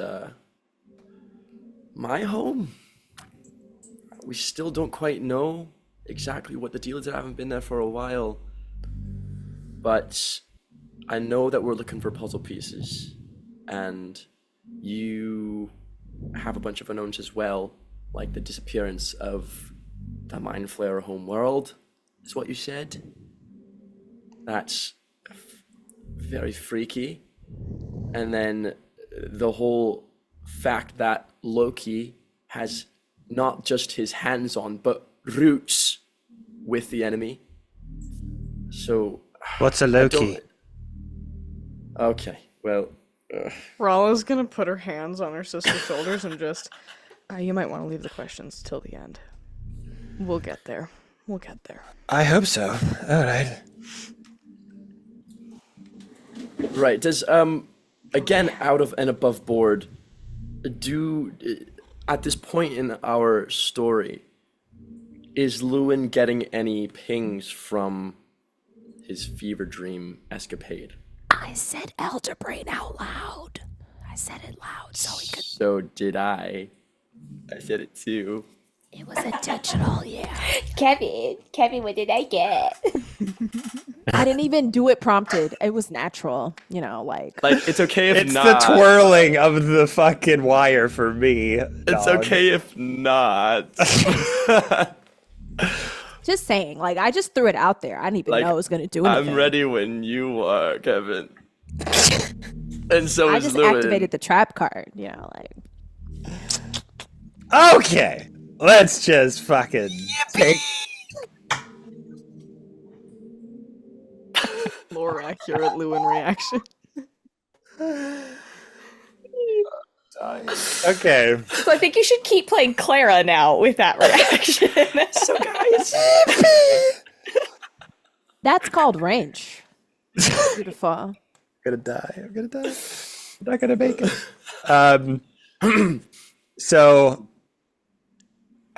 my home. We still don't quite know exactly what the deal is. I haven't been there for a while, but I know that we're looking for puzzle pieces, and you have a bunch of unknowns as well, like the disappearance of the Mind Flayer home world, is what you said. That's very freaky. And then the whole fact that Loki has not just his hands on, but roots with the enemy. So, What's a I Loki? don't- Okay, well, Rala's gonna put her hands on her sister's shoulders and just. You might want to leave the questions till the end. We'll get there. We'll get there. I hope so. All right. right. Does again, out of and above board, at this point in our story, is Lewin getting any pings from his fever dream escapade? I said Elder Brain out loud. I said it loud so he could. So did I. I said it too. It was intentional, yeah. Kevin, what did I get? I didn't even do it prompted. It was natural, like. Like, it's okay if It's not. the twirling of the fucking wire for me. It's dog. okay if not. Just saying, I just threw it out there. I didn't even know I was gonna do anything. I'm ready when you are, Kevin. And so I is just Lewin. activated the trap card, Okay, let's just fucking pick. More accurate Lewin reaction. Okay. So I think you should keep playing Clara now with that reaction. So guys, That's called range. Beautiful. I'm gonna die. I'm not gonna make it. So,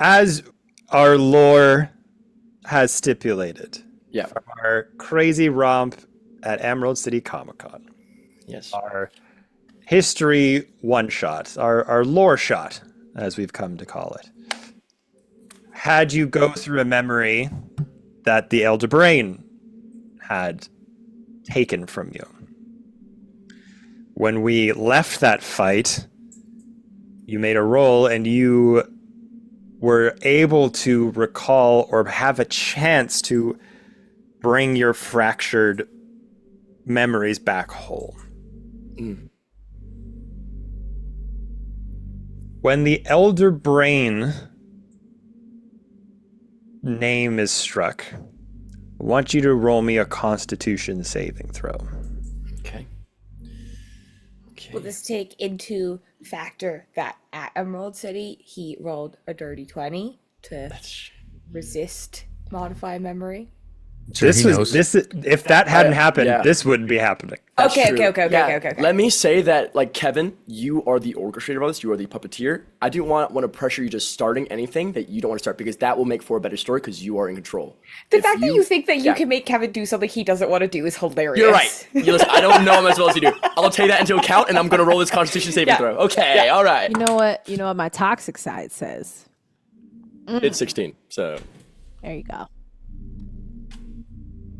as our lore has stipulated, yeah, our crazy romp at Emerald City Comic Con, yes, our history one shot, our lore shot, as we've come to call it, had you go through a memory that the Elder Brain had taken from you. When we left that fight, you made a roll and you were able to recall or have a chance to bring your fractured memories back whole. When the Elder Brain name is struck, I want you to roll me a Constitution saving throw. okay. Will this take into factor that at Emerald City he rolled a dirty 20 to resist modify memory? Sure, he knows. If that hadn't happened, yeah. this wouldn't be happening. That's Okay, true. okay. Let me say that, like, Kevin, you are the orchestrator of this. You are the puppeteer. I do want to pressure you just starting anything that you don't want to start, because that will make for a better story because you are in control. The If fact that you think that you yeah. can make Kevin do something he doesn't want to do is hilarious. You're right. You listen, I don't know him as well as you do. I'll take that into account, and I'm going to roll this Constitution saving Yeah. throw. Okay, all right. You know what my toxic side says. It's 16, so... There you go.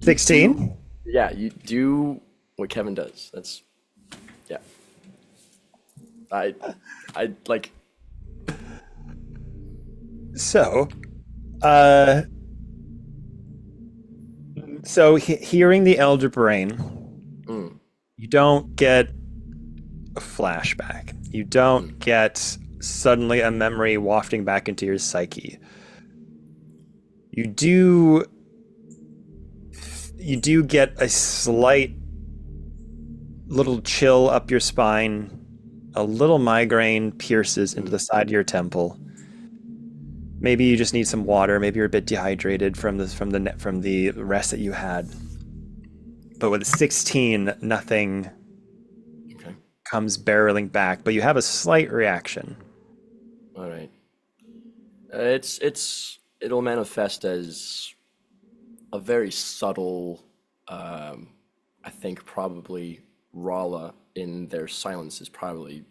16? Yeah, you do what Kevin does. That's... Yeah. I like... So, hearing the Elder Brain, you don't get a flashback. You don't get suddenly a memory wafting back into your psyche. You do get a slight little chill up your spine. A little migraine pierces into the side of your temple. Maybe you just need some water. Maybe you're a bit dehydrated from the rest that you had. But with 16, nothing comes barreling back. But you have a slight reaction. All right. It'll manifest as a very subtle. I think probably Rala in their silence is probably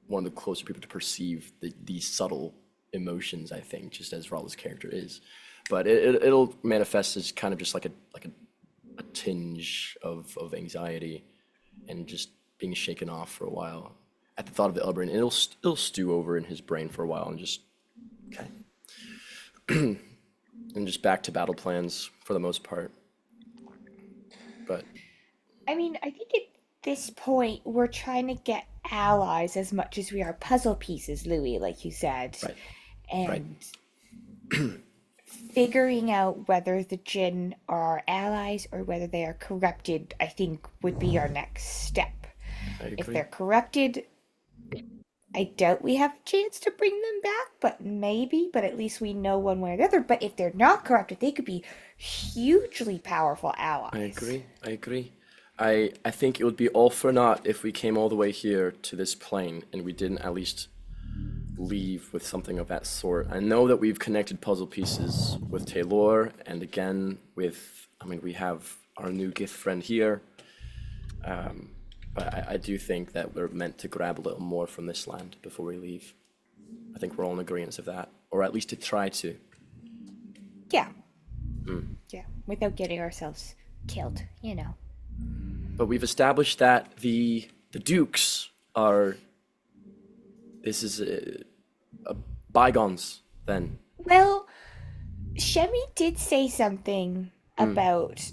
one of the closer people to perceive these subtle emotions, I think, just as Rala's character is. But it'll manifest as kind of just like a tinge of anxiety and just being shaken off for a while at the thought of the Elder Brain. And it'll stew over in his brain for a while and just and just back to battle plans for the most part. But I mean, I think at this point we're trying to get allies as much as we are puzzle pieces, Louis, like you said. Right. And figuring out whether the Jinn are our allies or whether they are corrupted, I think, would be our next step. I If agree. they're corrupted, I doubt we have a chance to bring them back, but maybe, but at least we know one way or the other. But if they're not corrupted, they could be hugely powerful allies. I agree. I think it would be all for naught if we came all the way here to this plane and we didn't at least leave with something of that sort. I know that we've connected puzzle pieces with Taylor, and again with, we have our new gift friend here. But I do think that we're meant to grab a little more from this land before we leave. I think we're all in agreement of that, or at least to try to. Yeah. Yeah, without getting ourselves killed, you know. But we've established that the Dukes are... This is bygones, then. Well, Shemi did say something about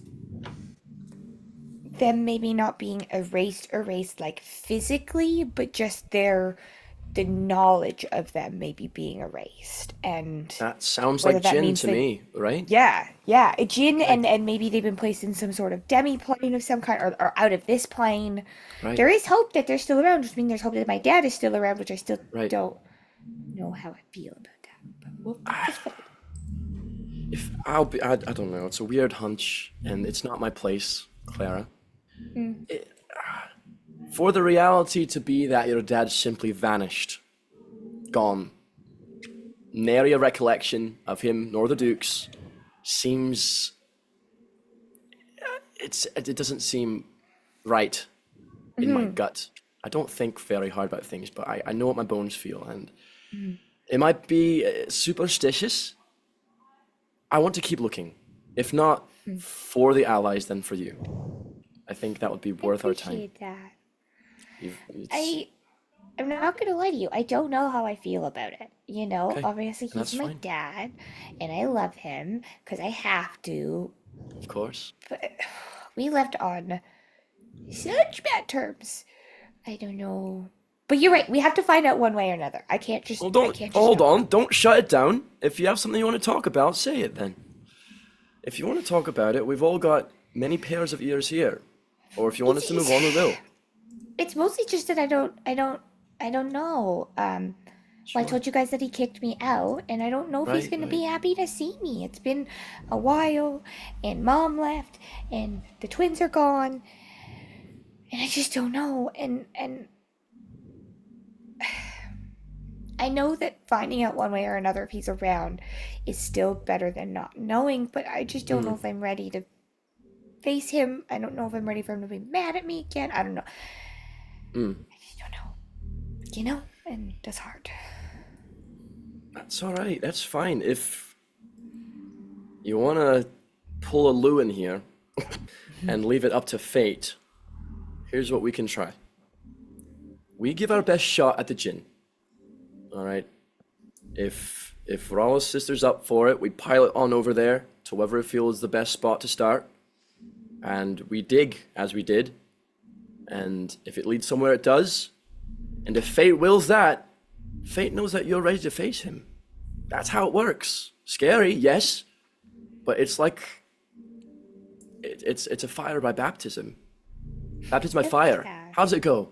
them maybe not being erased like physically, but just their the knowledge of them maybe being erased, and That sounds whether like that Jinn means to that- me, right? yeah, a Jinn, and maybe they've been placed in some sort of demi-plane of some kind, or out of this plane. Right. There is hope that they're still around, which means there's hope that my dad is still around, which I still Right. don't know how I feel about that. But we'll just fight. I don't know. It's a weird hunch, and it's not my place, Clara. For the reality to be that your dad simply vanished, gone, nary a recollection of him nor the Dukes, seems. It doesn't seem right in my gut. I don't think very hard about things, but I know what my bones feel, and it might be superstitious. I want to keep looking. If not for the allies, then for you. I think that would be worth our time. Appreciate that. It's- I'm not gonna lie to you. I don't know how I feel about it. You know, Okay, obviously that's he's my fine. dad, and I love him because I have to. Of course. But we left on such bad terms. I don't know. But you're right. We have to find out one way or another. I can't just. Well, I don't can't just hold know. on. Don't shut it down. If you have something you want to talk about, say it then. If you want to talk about it, we've all got many pairs of ears here. Or if you want us to move on, we will. It's mostly just that I don't know. Well, I told you guys that he kicked me out, and I don't know if he's Right, gonna right. be happy to see me. It's been a while, and Mom left, and the twins are gone, and I just don't know. And I know that finding out one way or another if he's around is still better than not knowing, but I just don't know if I'm ready to face him. I don't know if I'm ready for him to be mad at me again. I don't know. I just don't know. You know? And that's hard. That's all right. That's fine. If you want to pull a Lewin here and leave it up to fate, here's what we can try. We give our best shot at the Jinn. All right. If Ralla's sister's up for it, we pilot on over there to wherever it feels the best spot to start, and we dig as we did. And if it leads somewhere, it does. And if fate wills that, fate knows that you're ready to face him. That's how it works. Scary, yes, but it's like it's a fire by baptism. Baptism by fire. that. How's it go?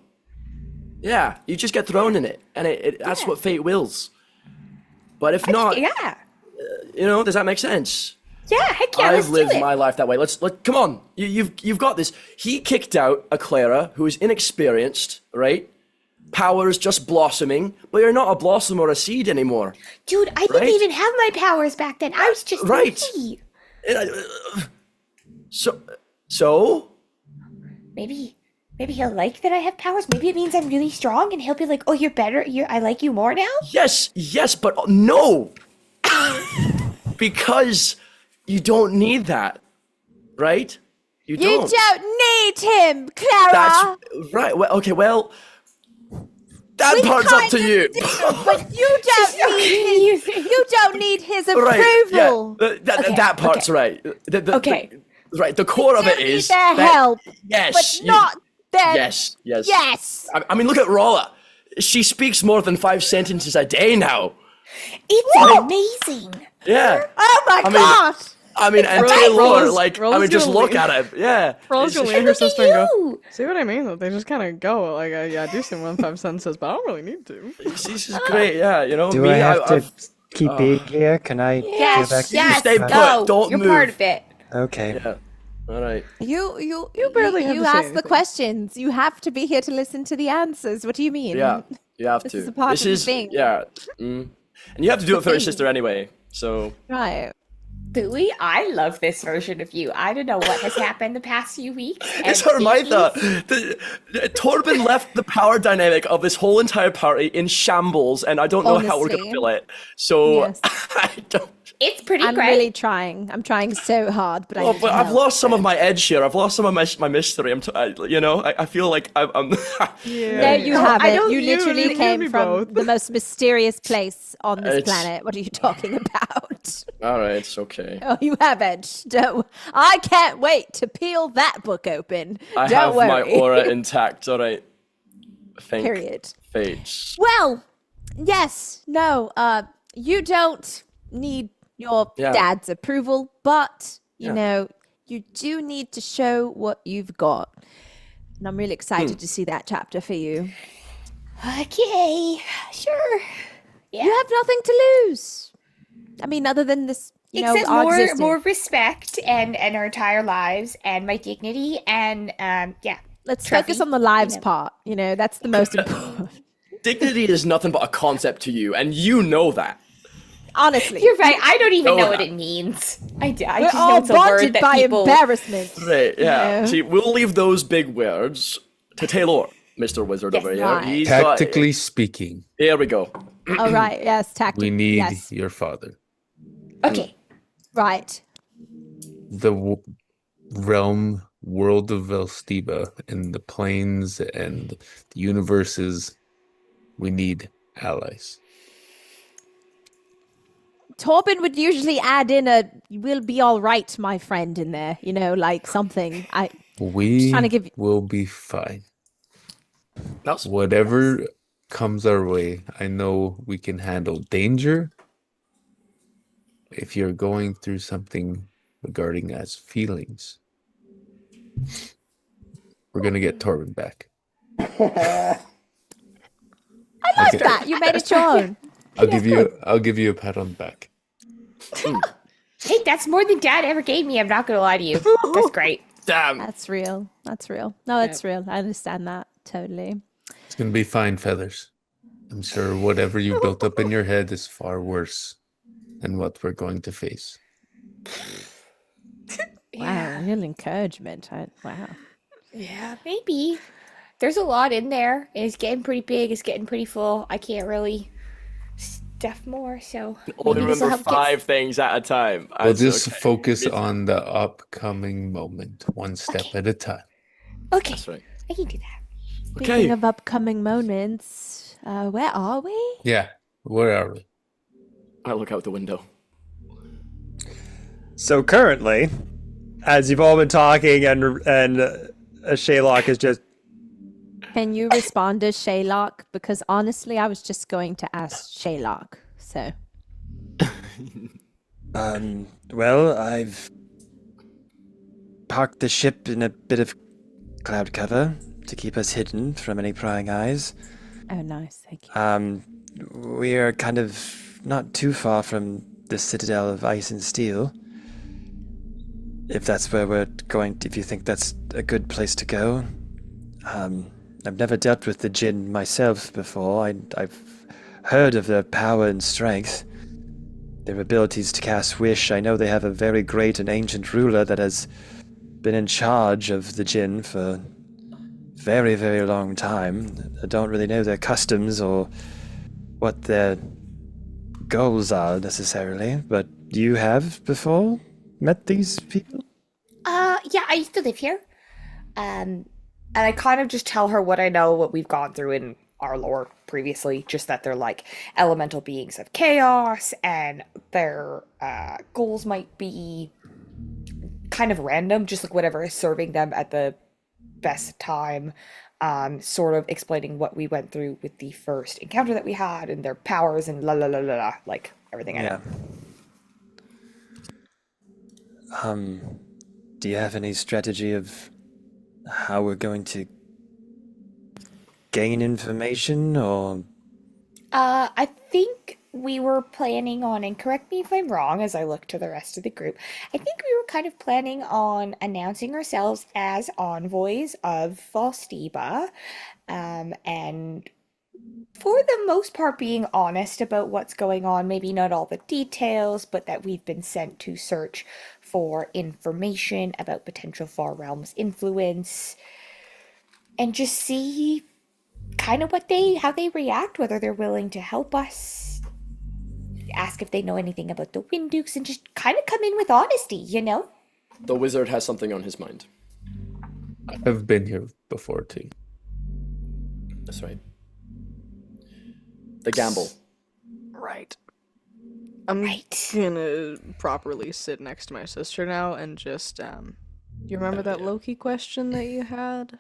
Yeah, you just get thrown in it, and that's what fate wills. But if not, Yeah. does that make sense? Yeah, heck yeah, let's I've do lived it. my life that way. Let's come on. You've got this. He kicked out a Clara who is inexperienced, right? Powers just blossoming, but you're not a blossom or a seed anymore. Dude, I didn't Right? even have my powers back then. I was just Right. lucky. So Maybe he'll like that I have powers. Maybe it means I'm really strong, and he'll be like, "Oh, you're better. I like you more now." yes, but no, because you don't need that, right? You You don't. don't need him, Clara. That's right. Well, okay. Well, that part's up to you. But you don't need his, you don't need his Right. approval. Yeah. That part's right. Okay. Right. The core of You it don't need is their that- help, Yes. but not their. Yes. Yes. Yes. I mean, look at Rolla. She speaks more than 5 sentences a day now. It's amazing. Yeah. Oh my I mean, god. I mean, and Rolla's- Taylor, Rolla's- like, I Rolla's mean, just gonna look leave. at him. Yeah. Rolla's It's gonna just- leave her sister and go, You. see what I mean? Though they just kind of go like, yeah, I do seem 1 5 sentences, but I don't really need to. This is great. Yeah. You know, Do me, I have to I've- keep being here? Can I go Yes, back? yes. stay put, No, don't you're move. part of it. Okay. Yeah. All right. You barely have you to say ask the anything. questions. You have to be here to listen to the answers. What do you mean? Yeah. You have This to. is a part This of the is thing. yeah. And you have to do it for your thing. sister anyway. So Right. Louis, I love this version of you. I don't know what has happened the past few weeks. it's and her my it thought. is- Torben left the power dynamic of this whole entire party in shambles, and I don't know how we're gonna Honestly. fill it. So Yes. I don't. It's pretty I'm great. really trying. I'm trying so hard, but I Well, need but I've help. lost some of my edge here. I've lost some of my mystery. I feel like I'm Yeah. No, you No, I haven't. don't- You you literally me came from both. the most mysterious place on this It's- planet. What are you talking about? all right. It's okay. Oh, you haven't. Don't. I can't wait to peel that book open. I Don't have worry. my aura intact. All right. think Period. Fates. Well, yes, no, you don't need your Yeah. dad's approval, but, you Yeah. know, you do need to show what you've got. And I'm really excited to see that chapter for you. Okay, sure. You have nothing to lose. I mean, other than this, Except our more existence. more respect and our entire lives and my dignity and yeah. Let's trophy, focus on the lives you know. part. That's the most important. Dignity is nothing but a concept to you, and you know that. Honestly. You're right. I don't even know know what that. it means. I We're just know all it's a word bonded that by people. embarrassment. Right, yeah. know? See, we'll leave those big words to Taylor, Mr. Wizard Yes, over here. right. He's got- Tactically speaking, Here we go. All right. Yes, tactic. we need Yes. your father. Okay. Right. The world of Velstiba, and the planes and the universes, we need allies. Torben would usually add in a "will be all right, my friend" in there, like something. We trying to give- will be fine. That's Whatever comes our way, I know we can handle danger. If you're going through something regarding as feelings, we're gonna get Torben back. I like that. You made it your own. I'll give you a pat on the back. Hey, that's more than Dad ever gave me. I'm not gonna lie to you. That's great. damn. That's real. That's real. No, it's real. I understand that totally. It's gonna be fine, Feathers. I'm sure whatever you built up in your head is far worse than what we're going to face. Wow, real encouragement. Wow. Yeah, maybe. There's a lot in there. It's getting pretty big. It's getting pretty full. I can't really stuff more, so Only maybe this'll remember help get- 5 things at a time. We'll That's just okay. focus on the upcoming moment, one step at a time. Okay, That's right. I can do that. Speaking Okay. of upcoming moments, where are we? Yeah, where are we? I look out the window. So currently, as you've all been talking, and Shaylock is just Can you respond as Shaylock? Because honestly, I was just going to ask Shaylock. So Well, I've parked the ship in a bit of cloud cover to keep us hidden from any prying eyes. oh, nice, thank you. We are kind of not too far from the Citadel of Ice and Steel. If that's where we're going, if you think that's a good place to go. I've never dealt with the Jinn myself before. I've heard of their power and strength, their abilities to cast wish. I know they have a very great and ancient ruler that has been in charge of the Jinn for very, very long time. I don't really know their customs or what their goals are necessarily, but you have before met these people? Yeah, I used to live here. And I kind of just tell her what I know, what we've gone through in our lore previously, just that they're like elemental beings of chaos, and their goals might be kind of random, just like whatever is serving them at the best time. Sort of explaining what we went through with the first encounter that we had, and their powers, and la la la la la, like everything I know. Do you have any strategy of how we're going to gain information, or I think we were planning on, and correct me if I'm wrong as I look to the rest of the group, I think we were kind of planning on announcing ourselves as envoys of Falstiba, and for the most part being honest about what's going on, maybe not all the details, but that we've been sent to search for information about potential Far Realms influence, and just see kind of how they react, whether they're willing to help us, ask if they know anything about the Wind Dukes, and just kind of come in with honesty, you know? The wizard has something on his mind. I've been here before too. That's right. The gamble. Right. I'm gonna properly sit next to my sister now and just, you remember that Loki question that you had?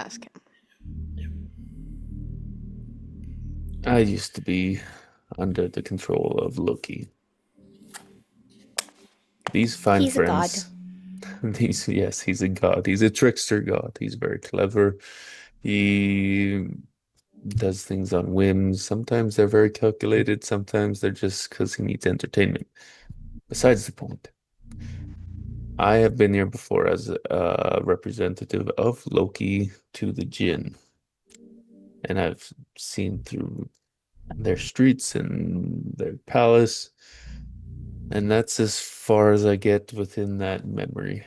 ask him. I used to be under the control of Loki. These fine He's a god. friends. Yes, he's a god. He's a trickster god. He's very clever. He does things on whims. Sometimes they're very calculated. Sometimes they're just because he needs entertainment. Besides the point, I have been here before as a representative of Loki to the Jinn, and I've seen through their streets and their palace, and that's as far as I get within that memory.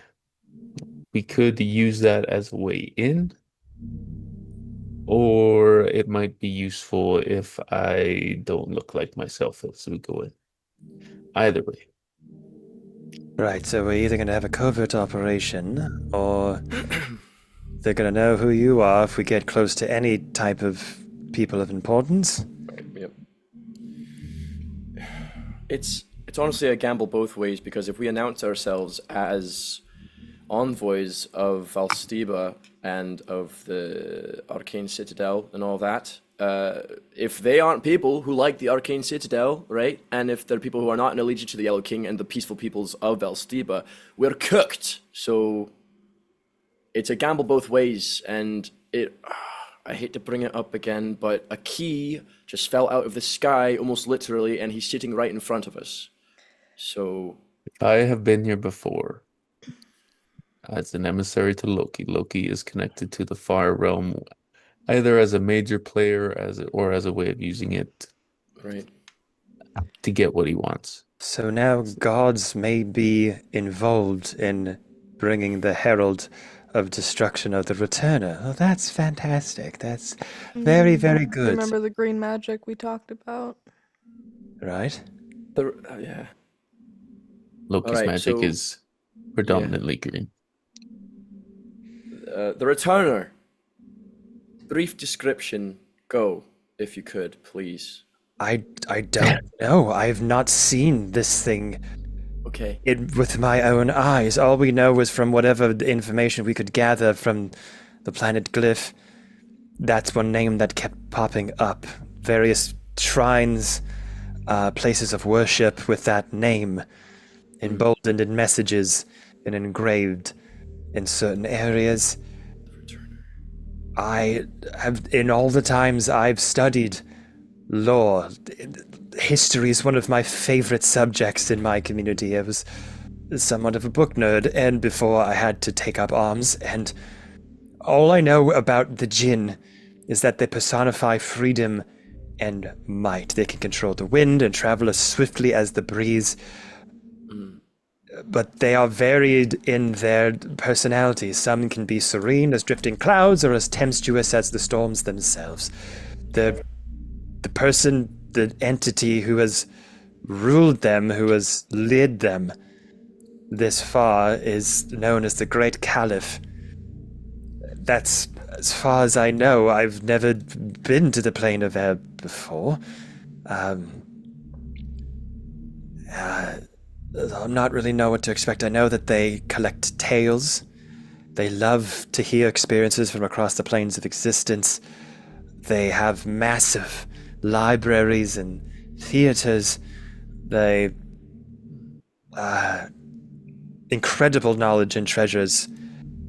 We could use that as a way in, or it might be useful if I don't look like myself as we go in. Either way. Right, so we're either going to have a covert operation, or they're going to know who you are if we get close to any type of people of importance. Right, yep. It's honestly a gamble both ways, because if we announce ourselves as envoys of Valstiba and of the Arcane Citadel and all that, if they aren't people who like the Arcane Citadel, right, and if they're people who are not in allegiance to the Yellow King and the peaceful peoples of Valstiba, we're cooked. So it's a gamble both ways, and I hate to bring it up again, but a key just fell out of the sky, almost literally, and he's sitting right in front of us. So I have been here before as an emissary to Loki. Loki is connected to the Fire Realm either as a major player or as a way of using it right. to get what he wants. So now gods may be involved in bringing the herald of destruction of the returner. Oh, that's fantastic. That's very, very good. Remember the green magic we talked about? Right? Yeah. Loki's Alright, magic so- is predominantly green. The returner. Brief description. Go, if you could, please. I don't know. I've not seen this thing Okay. with my own eyes. All we know is from whatever information we could gather from the planet Glyph. That's one name that kept popping up. Various shrines, places of worship with that name, emboldened in messages and engraved in certain areas. I have, in all the times I've studied lore, history is one of my favorite subjects in my community. I was somewhat of a book nerd, and before I had to take up arms, and all I know about the Jinn is that they personify freedom and might. They can control the wind and travel as swiftly as the breeze, but they are varied in their personalities. Some can be serene as drifting clouds or as tempestuous as the storms themselves. The entity who has ruled them, who has led them this far, is known as the Great Caliph. That's as far as I know. I've never been to the plane of air before. I'm not really know what to expect. I know that they collect tales. They love to hear experiences from across the planes of existence. They have massive libraries and theaters. They incredible knowledge and treasures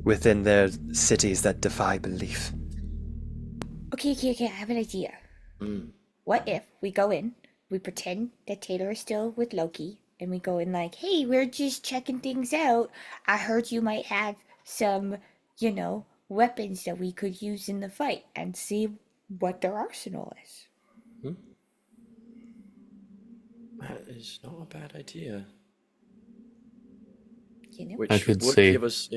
within their cities that defy belief. Okay, I have an idea. What if we go in, we pretend that Taylor is still with Loki, and we go in like, hey, we're just checking things out. I heard you might have some, weapons that we could use in the fight, and see what their arsenal is. That is not a bad idea. You I could would say give us,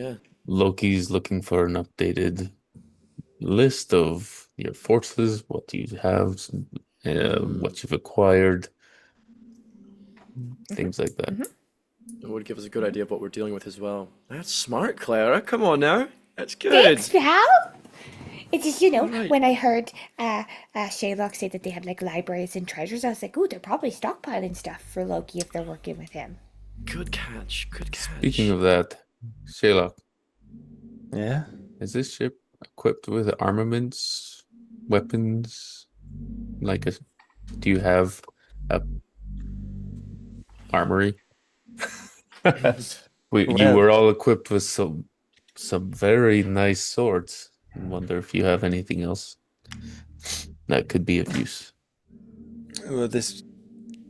Loki's looking for an updated list of your forces, what you have, what you've acquired, things like that. It would give us a good idea of what we're dealing with as well. That's smart, Clara. Come on now. That's good. Thanks, pal. It's just, Right. when I heard Sherlock say that they had like libraries and treasures, I was like, ooh, they're probably stockpiling stuff for Loki if they're working with him. Good catch. Good catch. Speaking of that, Sherlock, Yeah? is this ship equipped with armaments, weapons? Do you have a armory? You Well- were all equipped with some very nice swords. I wonder if you have anything else that could be of use. Well, this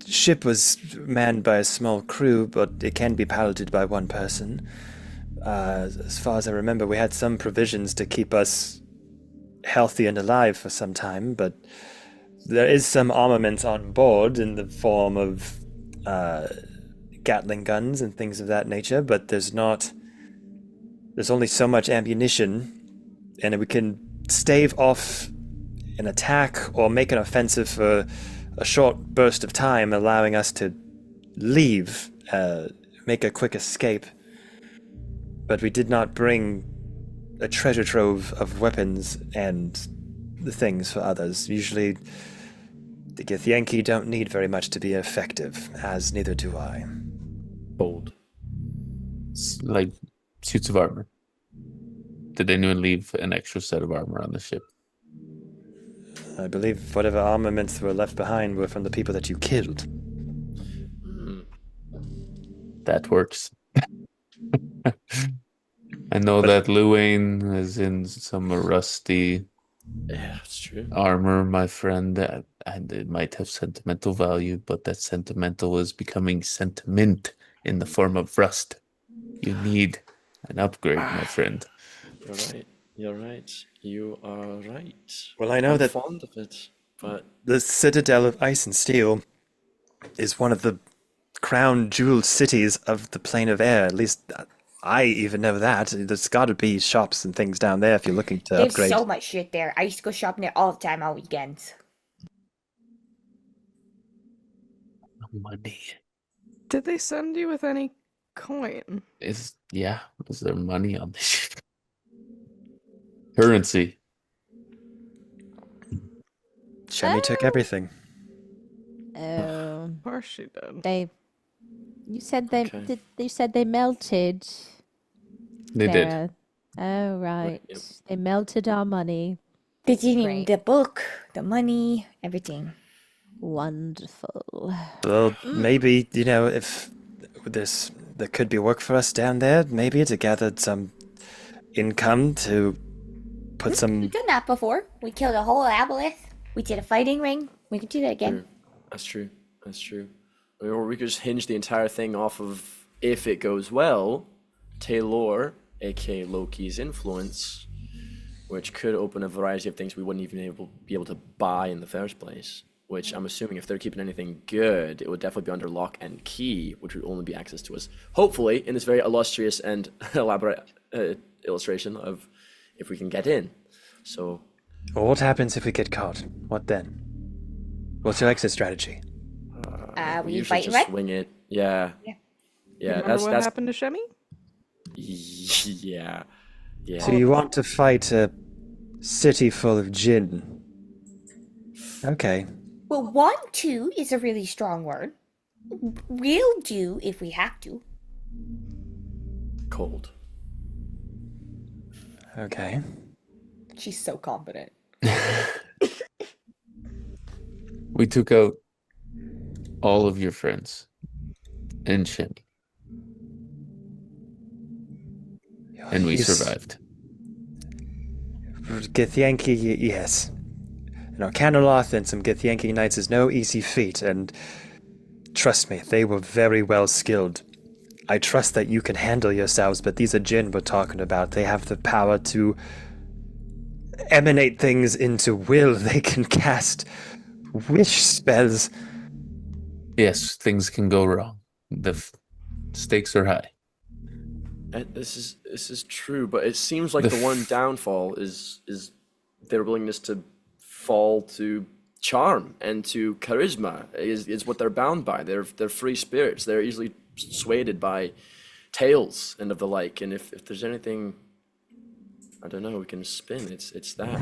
ship was manned by a small crew, but it can be piloted by one person. As far as I remember, we had some provisions to keep us healthy and alive for some time, but there is some armament on board in the form of Gatling guns and things of that nature, but there's only so much ammunition, and we can stave off an attack or make an offensive for a short burst of time, allowing us to leave, make a quick escape. But we did not bring a treasure trove of weapons and the things for others. Usually, the Githyanki don't need very much to be effective, as neither do I. Bold. Like suits of armor. Did anyone leave an extra set of armor on the ship? I believe whatever armaments were left behind were from the people that you killed. That works. I know that Luane is in some rusty Yeah, that's true. armor, my friend, and it might have sentimental value, but that sentimental is becoming sentiment in the form of rust. You need an upgrade, my friend. You're right. You're right. You are right. Well, I know I'm that fond of it, but the Citadel of Ice and Steel is one of the crown jewel cities of the Plane of Air. At least I even know that. There's got to be shops and things down there if you're looking to There's upgrade. so much shit there. I used to go shopping there all the time on weekends. Money. Did they send you with any coin? Is there money on this ship? Currency. Shemi took everything. Oh, Of course she did. you said they Okay. you said they melted. They did. Clara. Oh right, Yep. they melted our money. The genie, Great. the book, the money, everything. Wonderful. Well, maybe, if there could be work for us down there, maybe to gather some income to put We've some... done that before. We killed a whole aboleth. We did a fighting ring. We could do that again. That's true. That's true. Or we could just hinge the entire thing off of, if it goes well, Taylor, aka Loki's influence, which could open a variety of things we wouldn't even be able to buy in the first place. Which I'm assuming if they're keeping anything good, it would definitely be under lock and key, which would only be access to us, hopefully, in this very illustrious and elaborate illustration of if we can get in. So, Well, what happens if we get caught? What then? What's your exit strategy? We usually fight and just run. wing it. Yeah. Yeah. Yeah, Remember what that's happened to Shemi? yeah. Yeah. So you want to fight a city full of jinn? Okay. Well, want to is a really strong word. We'll do if we have to. Cold. Okay. She's so confident. We took out all of your friends and Shemi, and we Yes. survived. Githyanki, yes. Canoloth and some Githyanki knights is no easy feat, and trust me, they were very well skilled. I trust that you can handle yourselves, but these are jinn we're talking about. They have the power to emanate things into will. They can cast wish spells. Yes, things can go wrong. The stakes are high. This is true, but it seems like the one downfall is their willingness to fall to charm and to charisma is what they're bound by. They're free spirits. They're easily swayed by tales and of the like. And if there's anything, I don't know, we can spin. It's that.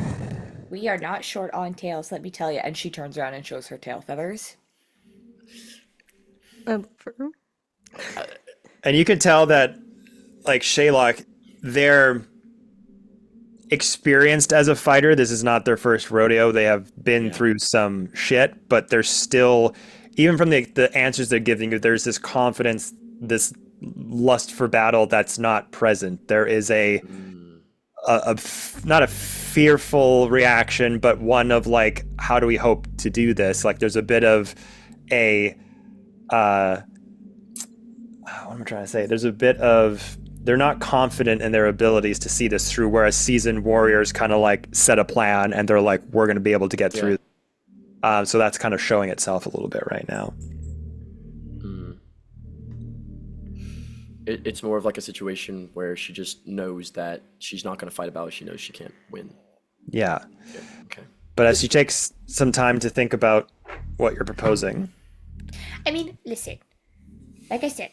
We are not short on tails, let me tell you. And she turns around and shows her tail feathers. And you can tell that, like Shaylock, they're experienced as a fighter. This is not their first rodeo. They have been Yeah. through some shit, but they're still, even from the answers they're giving you, there's this confidence, this lust for battle that's not present. There is not a fearful reaction, but one of like, how do we hope to do this? Like there's a bit of a what am I trying to say? There's a bit of, they're not confident in their abilities to see this through, whereas seasoned warriors kind of like set a plan and they're like, we're going to be able to get through. So that's kind of showing itself a little bit right now. It's more of like a situation where she just knows that she's not going to fight a battle she knows she can't win. Yeah. Okay. But as she takes some time to think about what you're proposing. I mean, listen. Like I said,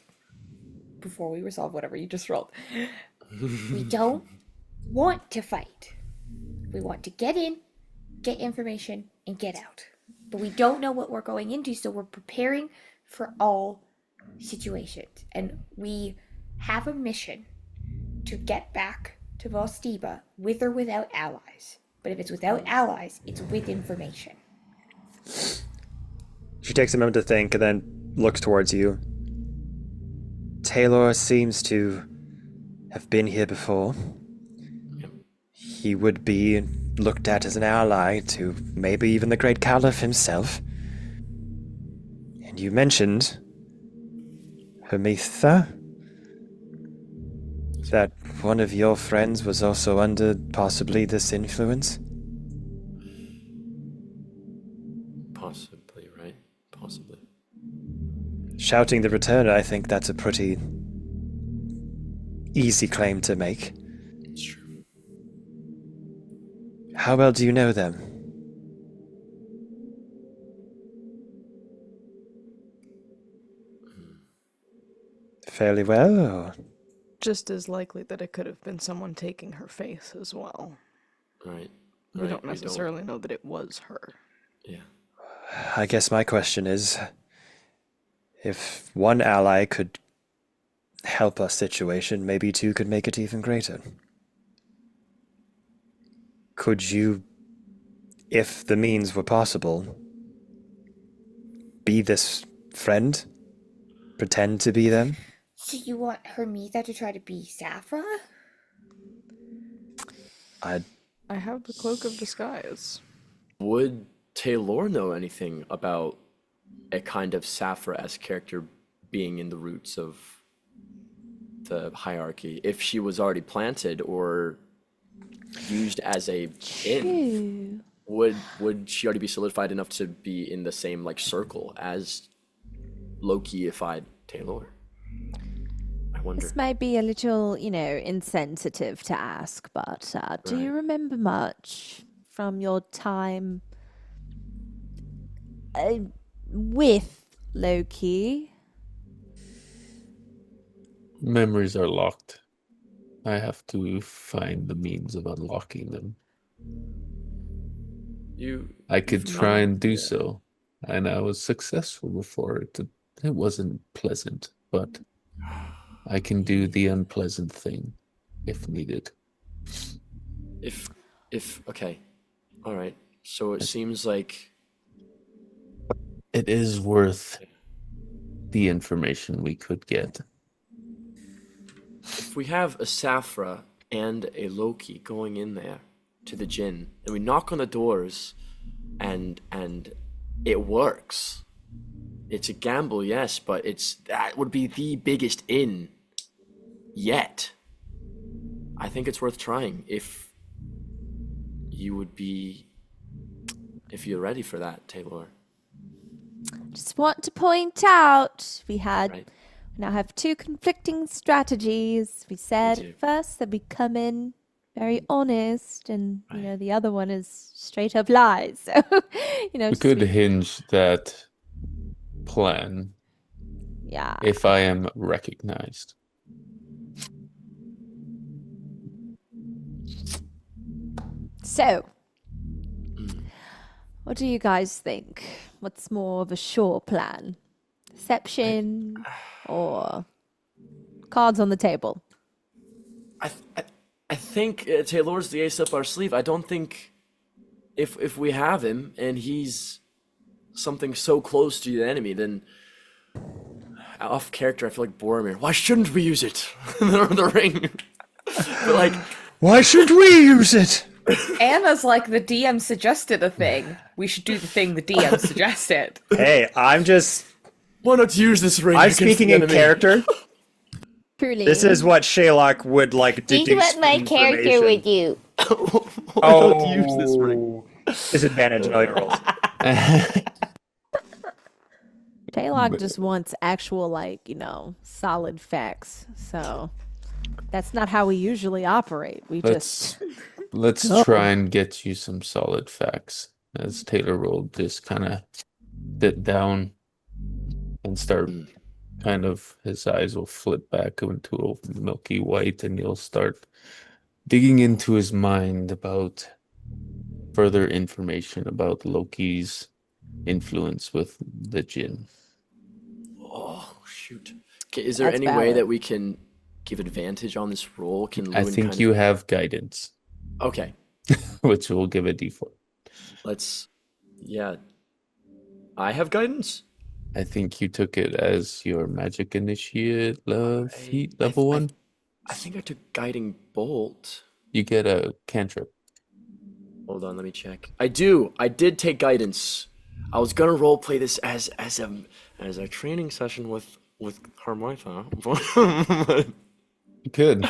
before we resolve whatever you just rolled, we don't want to fight. We want to get in, get information, and get out. But we don't know what we're going into, so we're preparing for all situations. And we have a mission to get back to Volstiba with or without allies. But if it's without allies, it's with information. She takes a moment to think and then looks towards you. Taylor seems to have been here before. He would be looked at as an ally to maybe even the Great Caliph himself. And you mentioned Hermitha? That one of your friends was also under possibly this influence? Possibly, right? Possibly. Shouting the return, I think that's a pretty easy claim to make. It's true. How well do you know them? Fairly well, or? Just as likely that it could have been someone taking her face as well. Right. We don't necessarily know that it was her. Yeah. I guess my question is, if one ally could help a situation, maybe two could make it even greater. Could you, if the means were possible, be this friend? Pretend to be them? So you want Hermitha to try to be Saffra? I have the Cloak of Disguise. Would Taylor know anything about a kind of Saffra-esque character being in the roots of the hierarchy if she was already planted or used as a in? Would she already be solidified enough to be in the same like circle as Loki-ified Taylor? I wonder. This may be a little, insensitive to ask, but do you remember much from your time with Loki? Memories are locked. I have to find the means of unlocking them. I could try and do so, and I was successful before. It wasn't pleasant, but I can do the unpleasant thing if needed. Okay. All right. So it seems like it is worth the information we could get. if we have a Saffra and a Loki going in there to the Jinn, and we knock on the doors, and it works. It's a gamble, yes, but that would be the biggest in yet. I think it's worth trying if you're ready for that, Taylor. Just want to point out we Right. now have two conflicting strategies. We said do. at first that we come in very honest, and the other one is straight up lies. So We could hinge that plan yeah. if I am recognized. So, what do you guys think? What's more of a sure plan? Deception or cards on the table? I think Taylor's the ace up our sleeve. I don't think if we have him and he's something so close to the enemy, then off character, I feel like Boromir. Why shouldn't we use it? the ring. But like, why should we use it? Anna's like, the DM suggested a thing. We should do the thing the DM suggested. Hey, I'm just. why not use this ring? I'm against speaking the in enemy? character. Truly. This is what Sherlock would like Think deduce what my from character would information. do. Why not use this ring? Disadvantage in all your rolls. Taylor just wants actual, like, solid facts. So that's not how we usually operate. We just. Let's try and get you some solid facts. As Taylor will just kind of sit down and start kind of, his eyes will flip back into a milky white, and you'll start digging into his mind about further information about Loki's influence with the Jinn. Oh shoot! Okay, is there That's any way valid. that we can give advantage on this roll? Can I Lewin think kind you have guidance, Okay, which will give a d4. let's. Yeah, I have guidance. I think you took it as your magic initiate feat I- level I- 1. I think I took guiding bolt. You get a cantrip. Hold on, let me check. I do. I did take guidance. I was gonna role play this as a training session with Harmoitha. You could.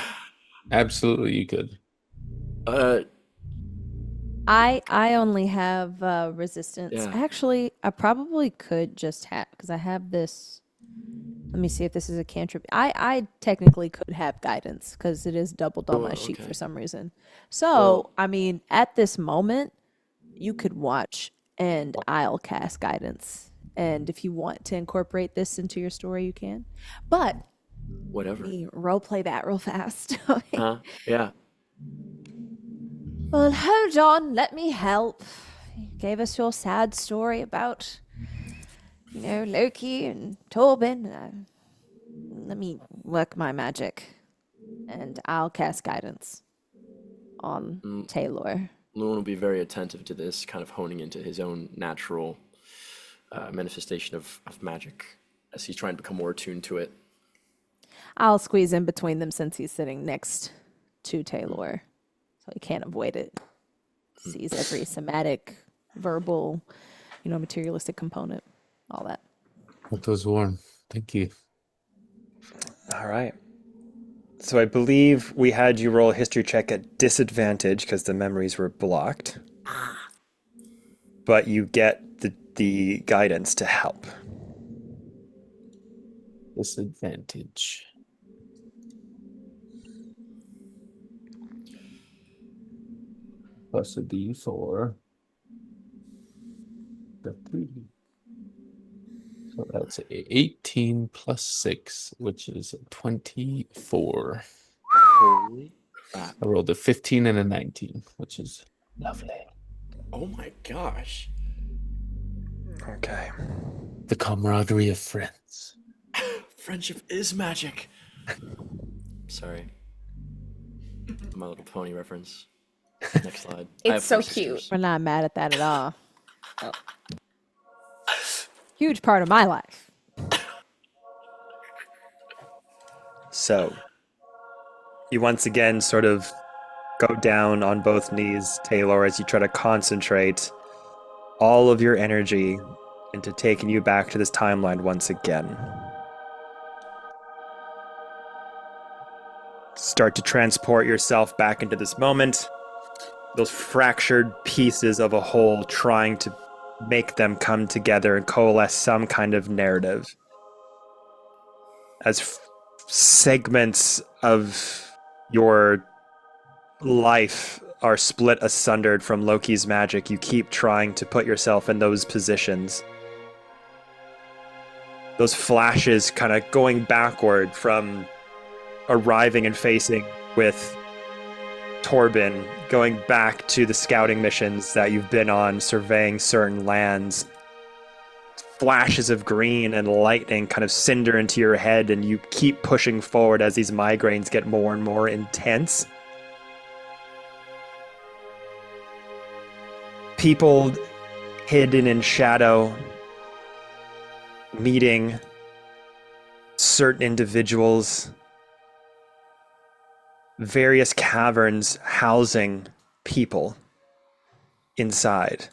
Absolutely, you could. I only have resistance. Yeah. Actually, I probably could just have, because I have this. Let me see if this is a cantrip. I technically could have guidance because it is doubled on my sheet okay. for some reason. So, Well- I mean, at this moment, you could watch and I'll cast guidance. And if you want to incorporate this into your story, you can. But Whatever. let me role play that real fast. Huh? Yeah. Well, hold on, let me help. You gave us your sad story about, Loki and Torben. Let me work my magic, and I'll cast guidance on Taylor. Lewin will be very attentive to this, kind of honing into his own natural manifestation of magic as he's trying to become more attuned to it. I'll squeeze in between them since he's sitting next to Taylor, so he can't avoid it. Sees every somatic, verbal, materialistic component, all that. That was warm. Thank you. All right. So I believe we had you roll a history check at disadvantage because the memories were blocked. But you get the guidance to help. Disadvantage. Plus a d4. The 3. So that's 18 plus 6, which is 24. Holy crap. I rolled a 15 and a 19, which is lovely. Oh my gosh. Okay. The camaraderie of friends. Friendship is magic. Sorry. My Little Pony reference. Next slide. I have It's so 4 cute. sisters. We're not mad at that at all. Huge part of my life. So you once again sort of go down on both knees, Taylor, as you try to concentrate all of your energy into taking you back to this timeline once again. Start to transport yourself back into this moment. Those fractured pieces of a whole, trying to make them come together and coalesce some kind of narrative. As segments of your life are split asunder from Loki's magic, you keep trying to put yourself in those positions. Those flashes kind of going backward from arriving and facing with Torben, going back to the scouting missions that you've been on, surveying certain lands. Flashes of green and lightning kind of cinder into your head, and you keep pushing forward as these migraines get more and more intense. people hidden in shadow, meeting certain individuals, various caverns housing people inside,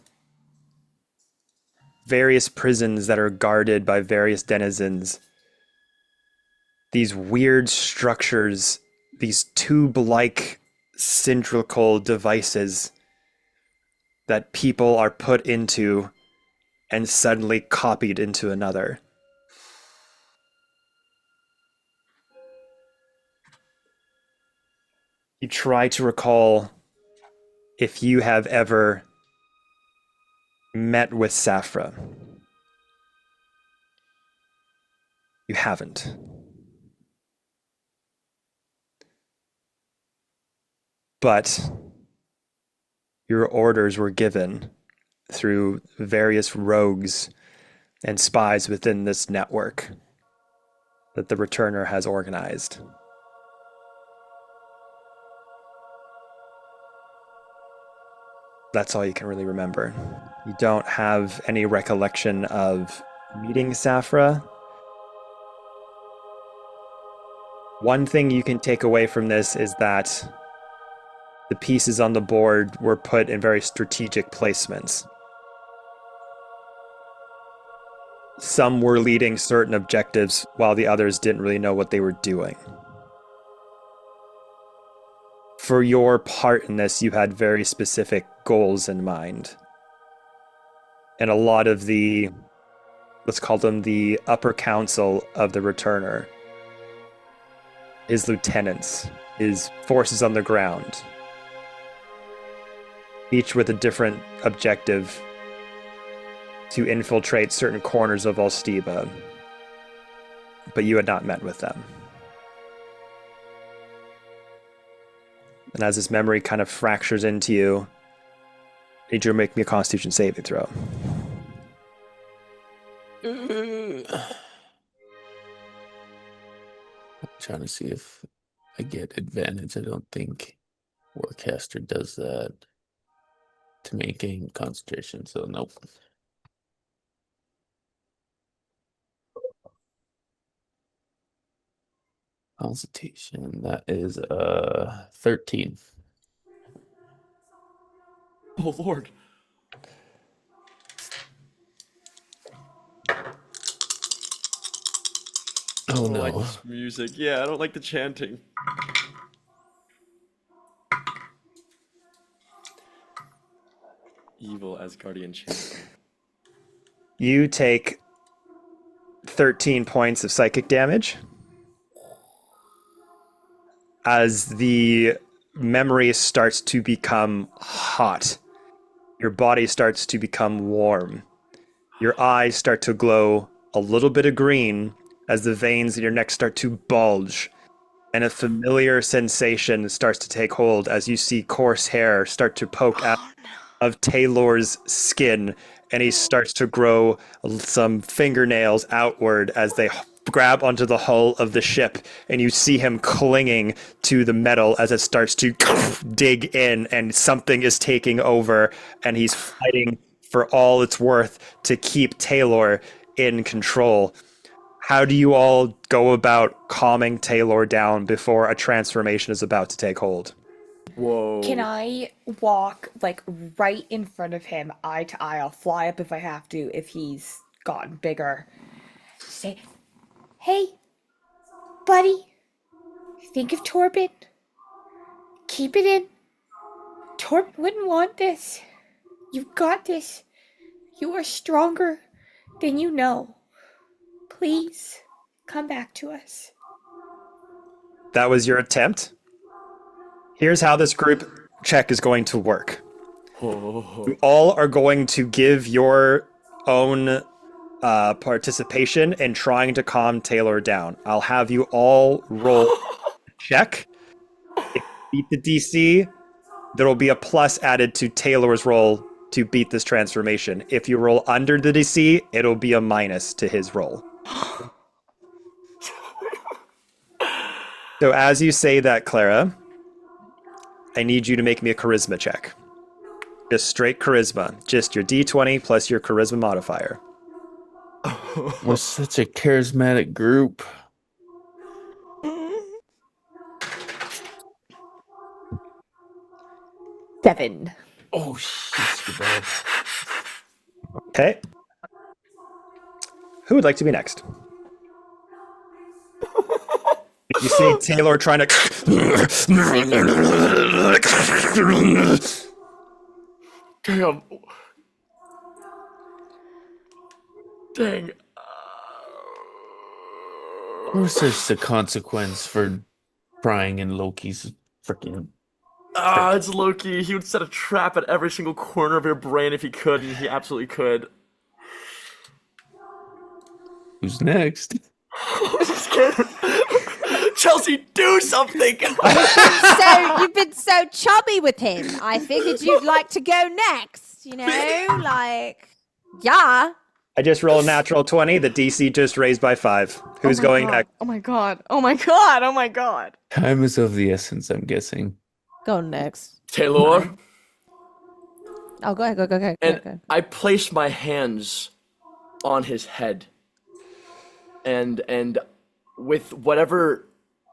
various prisons that are guarded by various denizens, these weird structures, these tube-like cylindrical devices that people are put into and suddenly copied into another. You try to recall if you have ever met with Saphra. You haven't. But your orders were given through various rogues and spies within this network that the Returner has organized. That's all you can really remember. You don't have any recollection of meeting Saphra. One thing you can take away from this is that the pieces on the board were put in very strategic placements. Some were leading certain objectives while the others didn't really know what they were doing. For your part in this, you had very specific goals in mind. And a lot of the, let's call them the upper council of the Returner, his lieutenants, his forces on the ground, each with a different objective to infiltrate certain corners of Volstiba, but you had not met with them. And as this memory kind of fractures into you, I need you to make me a Constitution saving throw. I'm trying to see if I get advantage. I don't think Warcaster does that to maintain concentration, so nope. Constitution, that is 13. Oh Lord. Oh I don't no. like this music. Yeah, I don't like the chanting. Evil Asgardian chanting. You take 13 points of psychic damage as the memory starts to become hot. Your body starts to become warm. Your eyes start to glow a little bit of green as the veins in your neck start to bulge. And a familiar sensation starts to take hold as you see coarse hair start to poke out of Taylor's skin, and he starts to grow some fingernails outward as they grab onto the hull of the ship, and you see him clinging to the metal as it starts to dig in, and something is taking over, and he's fighting for all it's worth to keep Taylor in control. How do you all go about calming Taylor down before a transformation is about to take hold? Whoa. Can I walk like right in front of him, eye to eye? I'll fly up if I have to, if he's gotten bigger. Say, Hey, buddy. Think of Torben. Keep it in. Torben wouldn't want this. You've got this. You are stronger than you know. Please, come back to us. That was your attempt. Here's how this group check is going to work. Oh. You all are going to give your own participation in trying to calm Taylor down. I'll have you all roll a check. If you beat the DC, there will be a plus added to Taylor's roll to beat this transformation. If you roll under the DC, it'll be a minus to his roll. So as you say that, Clara, I need you to make me a charisma check. Just straight charisma. Just your D20 plus your charisma modifier. We're such a charismatic group. Seven. Oh, shit, you bad. Okay. Who would like to be next? You see Taylor trying to. Damn. Dang. Of course, there's the consequence for prying in Loki's freaking. It's Loki. He would set a trap at every single corner of your brain if he could, and he absolutely could. Who's next? Chelsea, do something! So you've been so chubby with him. I figured you'd like to go next. You know, like, yeah. I just rolled a natural 20. The DC just raised by 5. Who's Oh my going God. next? Oh my god. Oh my god. Oh my god. Time is of the essence, I'm guessing. Go next. Taylor, Oh, go ahead. Go and ahead. I place my hands on his head, and with whatever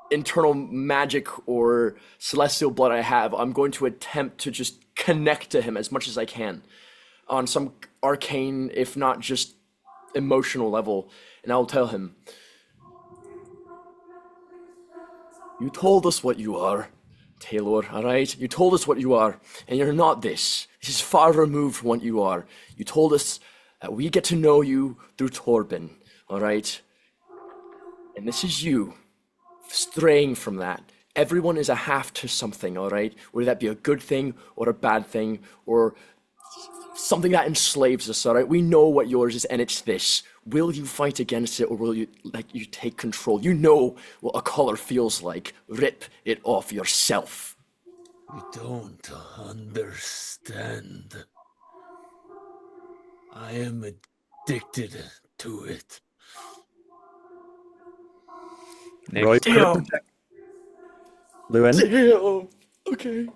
internal magic or celestial blood I have, I'm going to attempt to just connect to him as much as I can on some arcane, if not just emotional level, and I'll tell him, you told us what you are, Taylor, alright? You told us what you are, and you're not this. This is far removed from what you are. You told us that we get to know you through Torben, alright? And this is you, straying from that. Everyone is a half to something, alright? Whether that be a good thing or a bad thing, or something that enslaves us, alright? We know what yours is, and it's this. Will you fight against it, or will you take control? You know what a collar feels like. Rip it off yourself. You don't understand. I am addicted to it. Roy, Next. Damn. Lewin. Damn. Okay.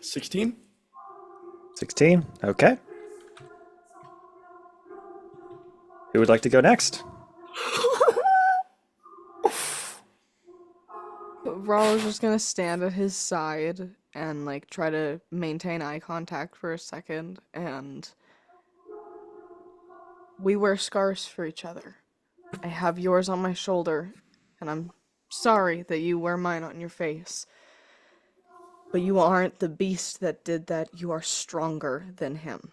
16? 16. Okay. Who would like to go next? Rollo's just gonna stand at his side and like try to maintain eye contact for a second, and we wear scars for each other. I have yours on my shoulder, and I'm sorry that you wear mine on your face. But you aren't the beast that did that. You are stronger than him.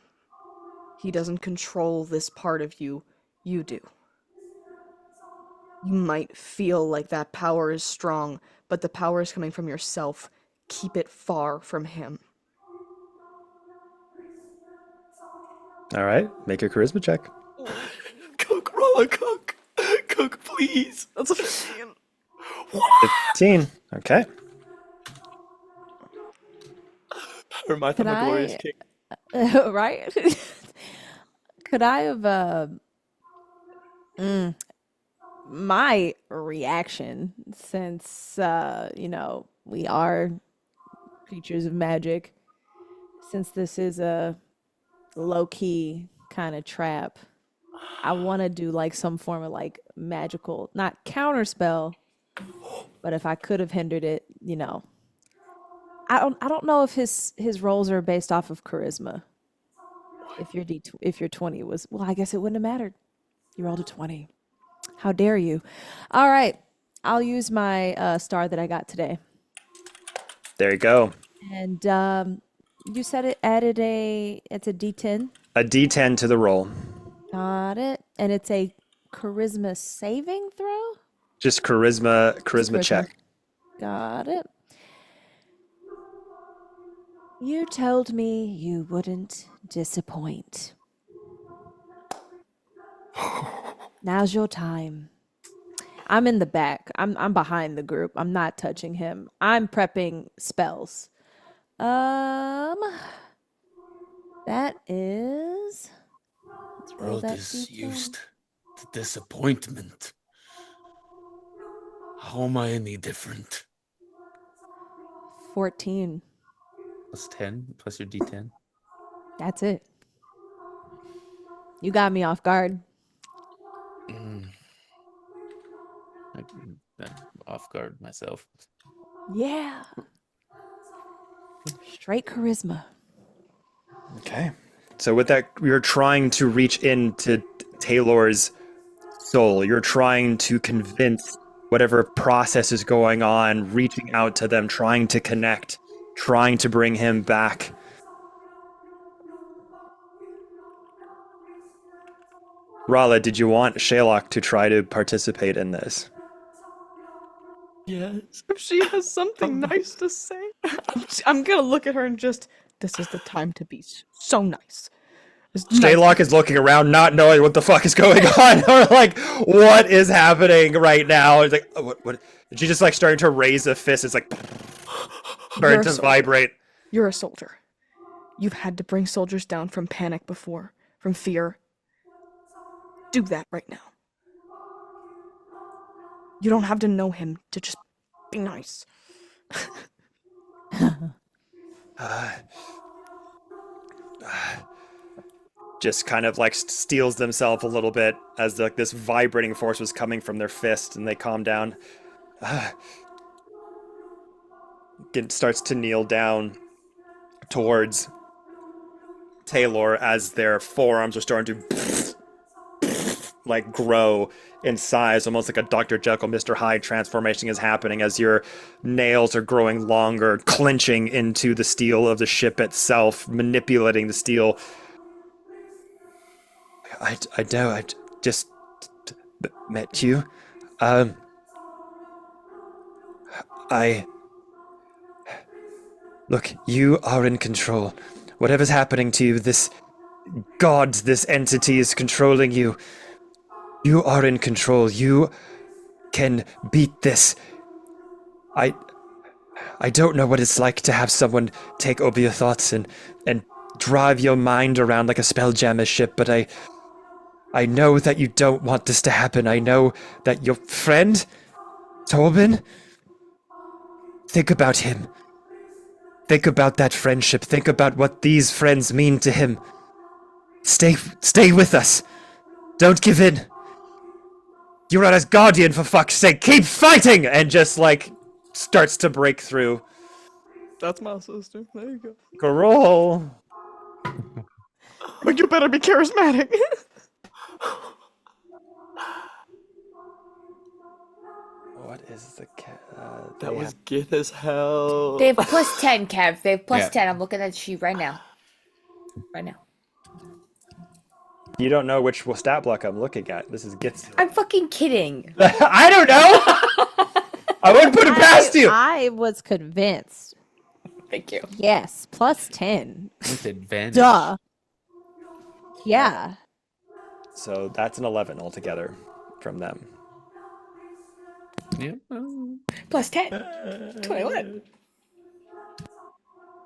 He doesn't control this part of you. You do. You might feel like that power is strong, but the power is coming from yourself. Keep it far from him. All right. Make a charisma check. Cook, Rolla, cook. Cook, please. That's a 15. 15. Okay. Remind Can me of my glorious I- king. Right? Could I have my reaction, since we are creatures of magic, since this is a low-key kind of trap, I want to do like some form of like magical, not counterspell, but if I could have hindered it, I don't know if his rolls are based off of charisma. If your 20 was, well, I guess it wouldn't have mattered. You rolled a 20. How dare you? All right, I'll use my star that I got today. There you go. And you said it added it's a D10. A D10 to the roll. Got it. And it's a charisma saving throw? Just charisma check. Got it. You told me you wouldn't disappoint. Now's your time. I'm in the back. I'm behind the group. I'm not touching him. I'm prepping spells. That is. Let's roll World that is D10. used to disappointment. How am I any different? 14. Plus 10, plus your D10. That's it. You got me off guard. I'm off guard myself. Yeah. Straight charisma. Okay. So with that, you're trying to reach into Taylor's soul. You're trying to convince whatever process is going on, reaching out to them, trying to connect, trying to bring him back. Rala, did you want Shalok to try to participate in this? Yes. If she has something nice to say, I'm gonna look at her and just, this is the time to be so nice. It's nice. Shalok is looking around, not knowing what the fuck is going on, or like, what is happening right now? It's like, oh, what? She just like starting to raise a fist. It's like, starting to vibrate. You're a soldier. You've had to bring soldiers down from panic before, from fear. Do that right now. You don't have to know him to just be nice. Just kind of like steels themselves a little bit as like this vibrating force was coming from their fist, and they calm down. Starts to kneel down towards Taylor as their forearms are starting to like grow in size, almost like a Dr. Jekyll, Mr. Hyde transformation is happening as your nails are growing longer, clenching into the steel of the ship itself, manipulating the steel. I know, I just met you. Look, you are in control. Whatever's happening to you, this god, this entity is controlling you. You are in control. You can beat this. I don't know what it's like to have someone take over your thoughts and drive your mind around like a spelljammer ship, but I know that you don't want this to happen. I know that your friend, Torben, think about him. Think about that friendship. Think about what these friends mean to him. Stay with us. Don't give in. You're an Asgardian, for fuck's sake. Keep fighting! And just, like, starts to break through. That's my sister. There you go. Garol. But you better be charismatic. What is the... That was good as hell. They have plus 10, Kev. They have plus Yeah. 10. I'm looking at you right now. Right now. You don't know which stat block I'm looking at. This is gets... I'm fucking kidding. I don't know! I wouldn't put it past you! I was convinced. Thank you. Yes, plus 10. With advantage. Duh. Yeah. So that's an 11 altogether from them. Yeah. Plus 10. 21.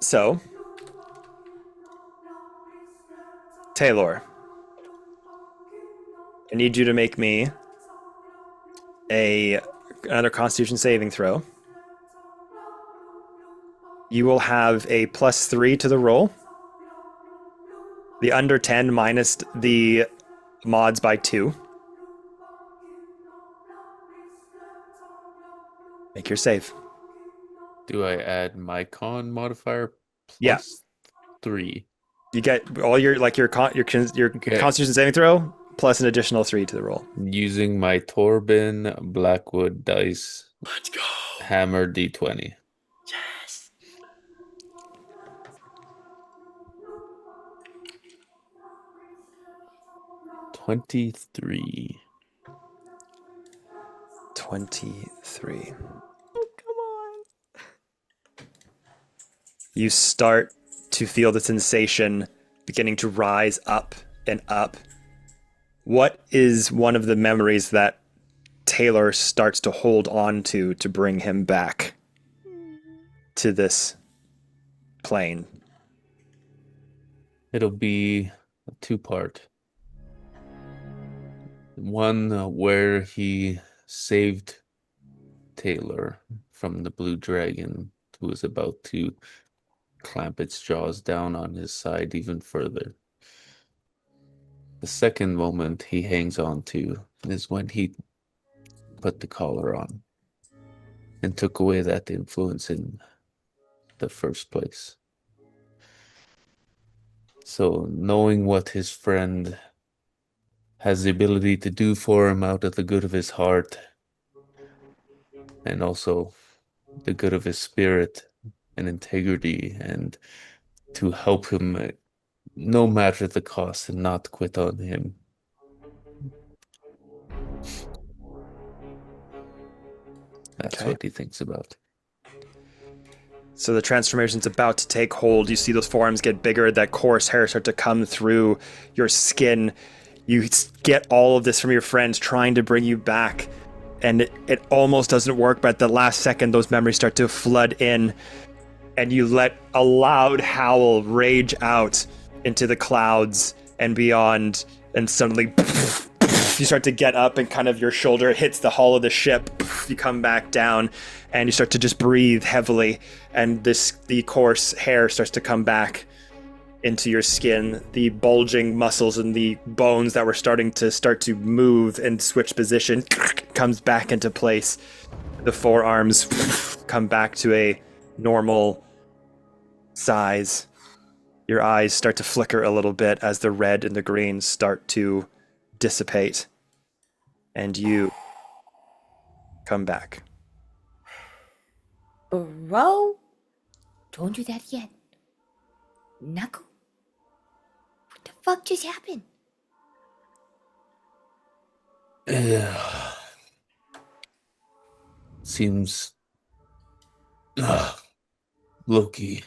So, Taylor, I need you to make me another Constitution saving throw. You will have a +3 to the roll. The under 10 minus the mods by 2. Make your save. Do I add my con modifier plus Yeah. 3? You get all your Constitution saving throw plus an additional 3 to the roll. Using my Torben Blackwood dice. Let's go. Hammer D20. Yes. $23. 23. Oh, come on. You start to feel the sensation beginning to rise up and up. What is one of the memories that Taylor starts to hold on to bring him back to this plane? It'll be a 2-part. One where he saved Taylor from the Blue Dragon who is about to clamp its jaws down on his side even further. The second moment he hangs on to is when he put the collar on and took away that influence in the first place. So knowing what his friend has the ability to do for him out of the good of his heart and also the good of his spirit and integrity, and to help him no matter the cost and not quit on him. That's Okay. what he thinks about. So the transformation's about to take hold. You see those forearms get bigger, that coarse hair start to come through your skin. You get all of this from your friends trying to bring you back, and it almost doesn't work, but at the last second, those memories start to flood in, and you let a loud howl rage out into the clouds and beyond, and suddenly you start to get up and kind of your shoulder hits the hull of the ship. You come back down and you start to just breathe heavily, and the coarse hair starts to come back into your skin. The bulging muscles and the bones that were starting to move and switch position comes back into place. The forearms come back to a normal size. Your eyes start to flicker a little bit as the red and the green start to dissipate, and you come back. Bro, don't do that yet. Knuckle? What the fuck just happened? Seems Loki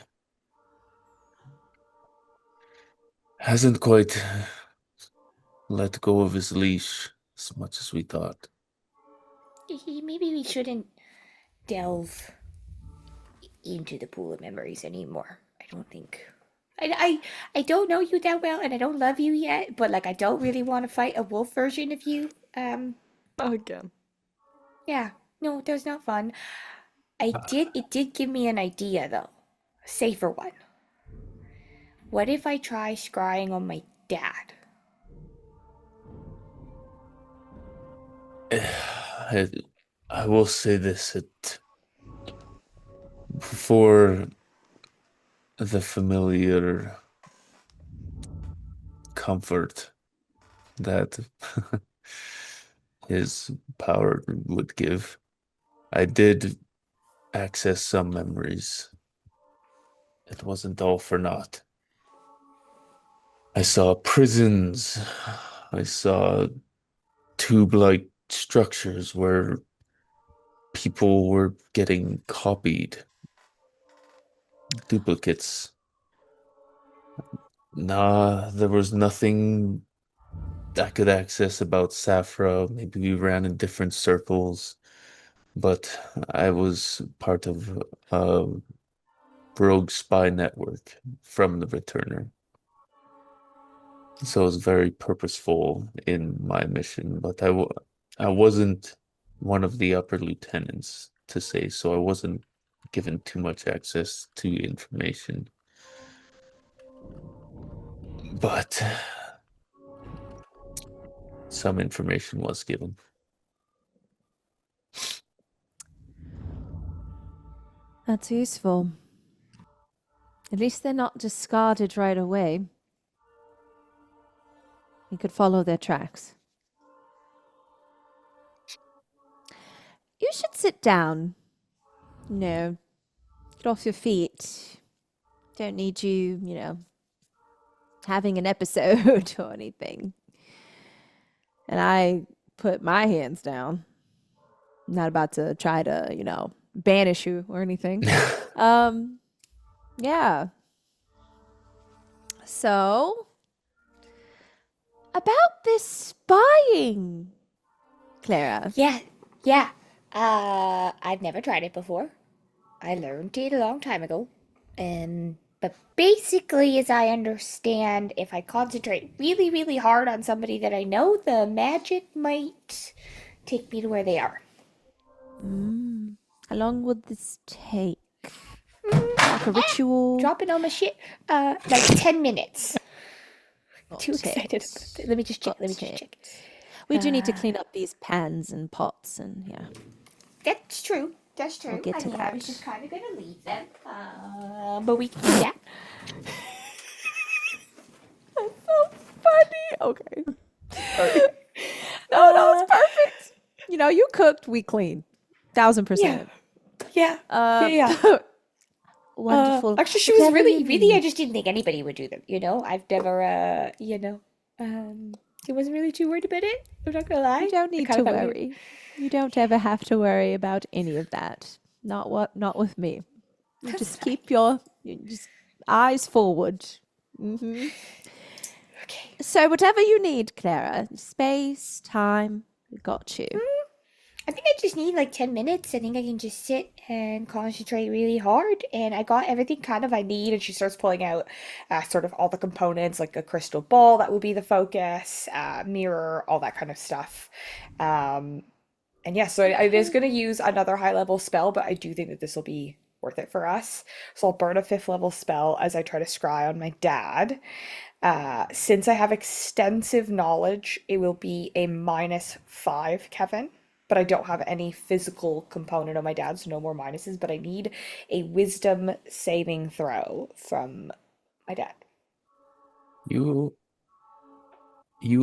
hasn't quite let go of his leash as much as we thought. Maybe we shouldn't delve into the pool of memories anymore. I don't think. I don't know you that well, and I don't love you yet, but like I don't really want to fight a wolf version of you. Again. Yeah. No, that was not fun. It did give me an idea though. A safer one. What if I try scrying on my dad? I will say this, for the familiar comfort that his power would give, I did access some memories. It wasn't all for naught. I saw prisons. I saw tube-like structures where people were getting copied. Duplicates. Nah, there was nothing I could access about Safra. Maybe we ran in different circles, but I was part of a rogue spy network from the Returner. So I was very purposeful in my mission, but I wasn't one of the upper lieutenants, to say, so I wasn't given too much access to information. But some information was given. That's useful. At least they're not discarded right away. You could follow their tracks. You should sit down. No. Get off your feet. Don't need you, having an episode or anything. And I put my hands down. I'm not about to try to, banish you or anything. Yeah. So, about this spying, Clara. Yeah. I've never tried it before. I learned it a long time ago. But basically, as I understand, if I concentrate really, really hard on somebody that I know, the magic might take me to where they are. How long would this take? Like a ritual? Dropping all my shit. Like 10 minutes. Too Got excited. it. Let me just check. Got Let me just check. it. We do need to clean up these pans and pots and yeah. That's true. That's true. We'll get to I was that. just kind of gonna leave them. But we can do that. Funny. Okay. No, that was perfect. You know, you cooked, we clean. 1000%. Yeah. Wonderful. Actually, she was Whatever really, you really. I need. just didn't think anybody would do them. I've never, I wasn't really too worried about it. I'm not gonna lie. You don't I need kinda to thought we- worry. You don't ever have to worry about any of that. Not with me. You just keep your just eyes forward. Hmm. Okay. So whatever you need, Clara, space, time, we got you. I think I just need like 10 minutes. I think I can just sit and concentrate really hard. And I got everything kind of I need. And she starts pulling out sort of all the components, like a crystal ball that will be the focus, mirror, all that kind of stuff. And yeah, so I was going to use another high level spell, but I do think that this will be worth it for us. So I'll burn a 5th level spell as I try to scry on my dad. Since I have extensive knowledge, it will be a -5, Kevin. But I don't have any physical component on my dad, so no more minuses. But I need a wisdom saving throw from my dad. You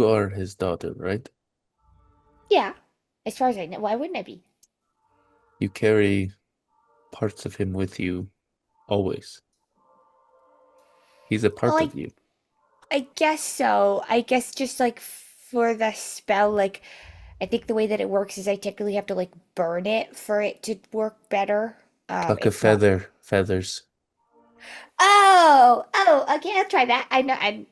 are his daughter, right? Yeah, as far as I know. Why wouldn't I be? You carry parts of him with you always. He's a part Well, of you. I guess so. I guess just like for the spell, like I think the way that it works is I technically have to like burn it for it to work better. Like a It's not. feathers. Oh, okay, I'll try that. I know.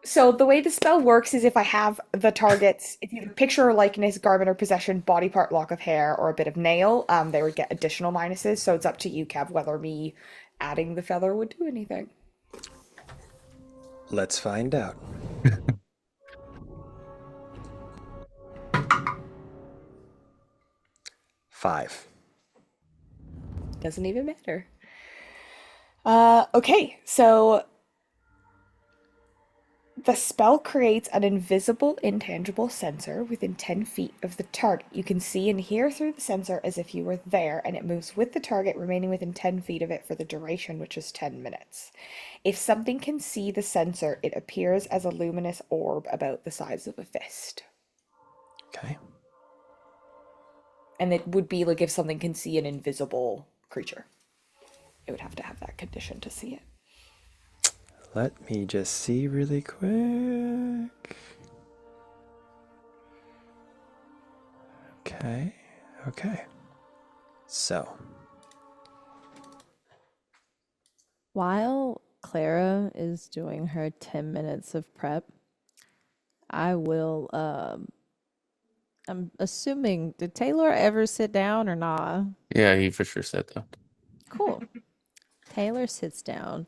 So the way the spell works is if I have the target's, if you picture or likeness, garment or possession, body part, lock of hair, or a bit of nail, they would get additional minuses. So it's up to you, Kev, whether me adding the feather would do anything. Let's find out. Five. Doesn't even matter. Okay, so the spell creates an invisible, intangible sensor within 10 feet of the target. You can see and hear through the sensor as if you were there, and it moves with the target, remaining within 10 feet of it for the duration, which is 10 minutes. If something can see the sensor, it appears as a luminous orb about the size of a fist. Okay. And it would be like if something can see an invisible creature. It would have to have that condition to see it. Let me just see really quick. Okay. So, While Clara is doing her 10 minutes of prep, I will I'm assuming, did Taylor ever sit down or not? Yeah, he for sure said that. Cool. Taylor sits down.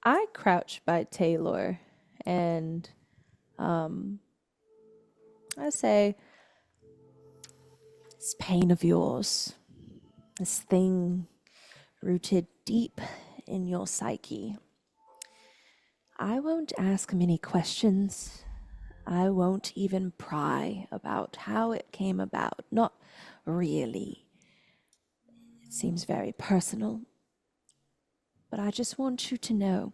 I crouch by Taylor and I say, this pain of yours, this thing rooted deep in your psyche. I won't ask many questions. I won't even pry about how it came about. Not really. It seems very personal. But I just want you to know,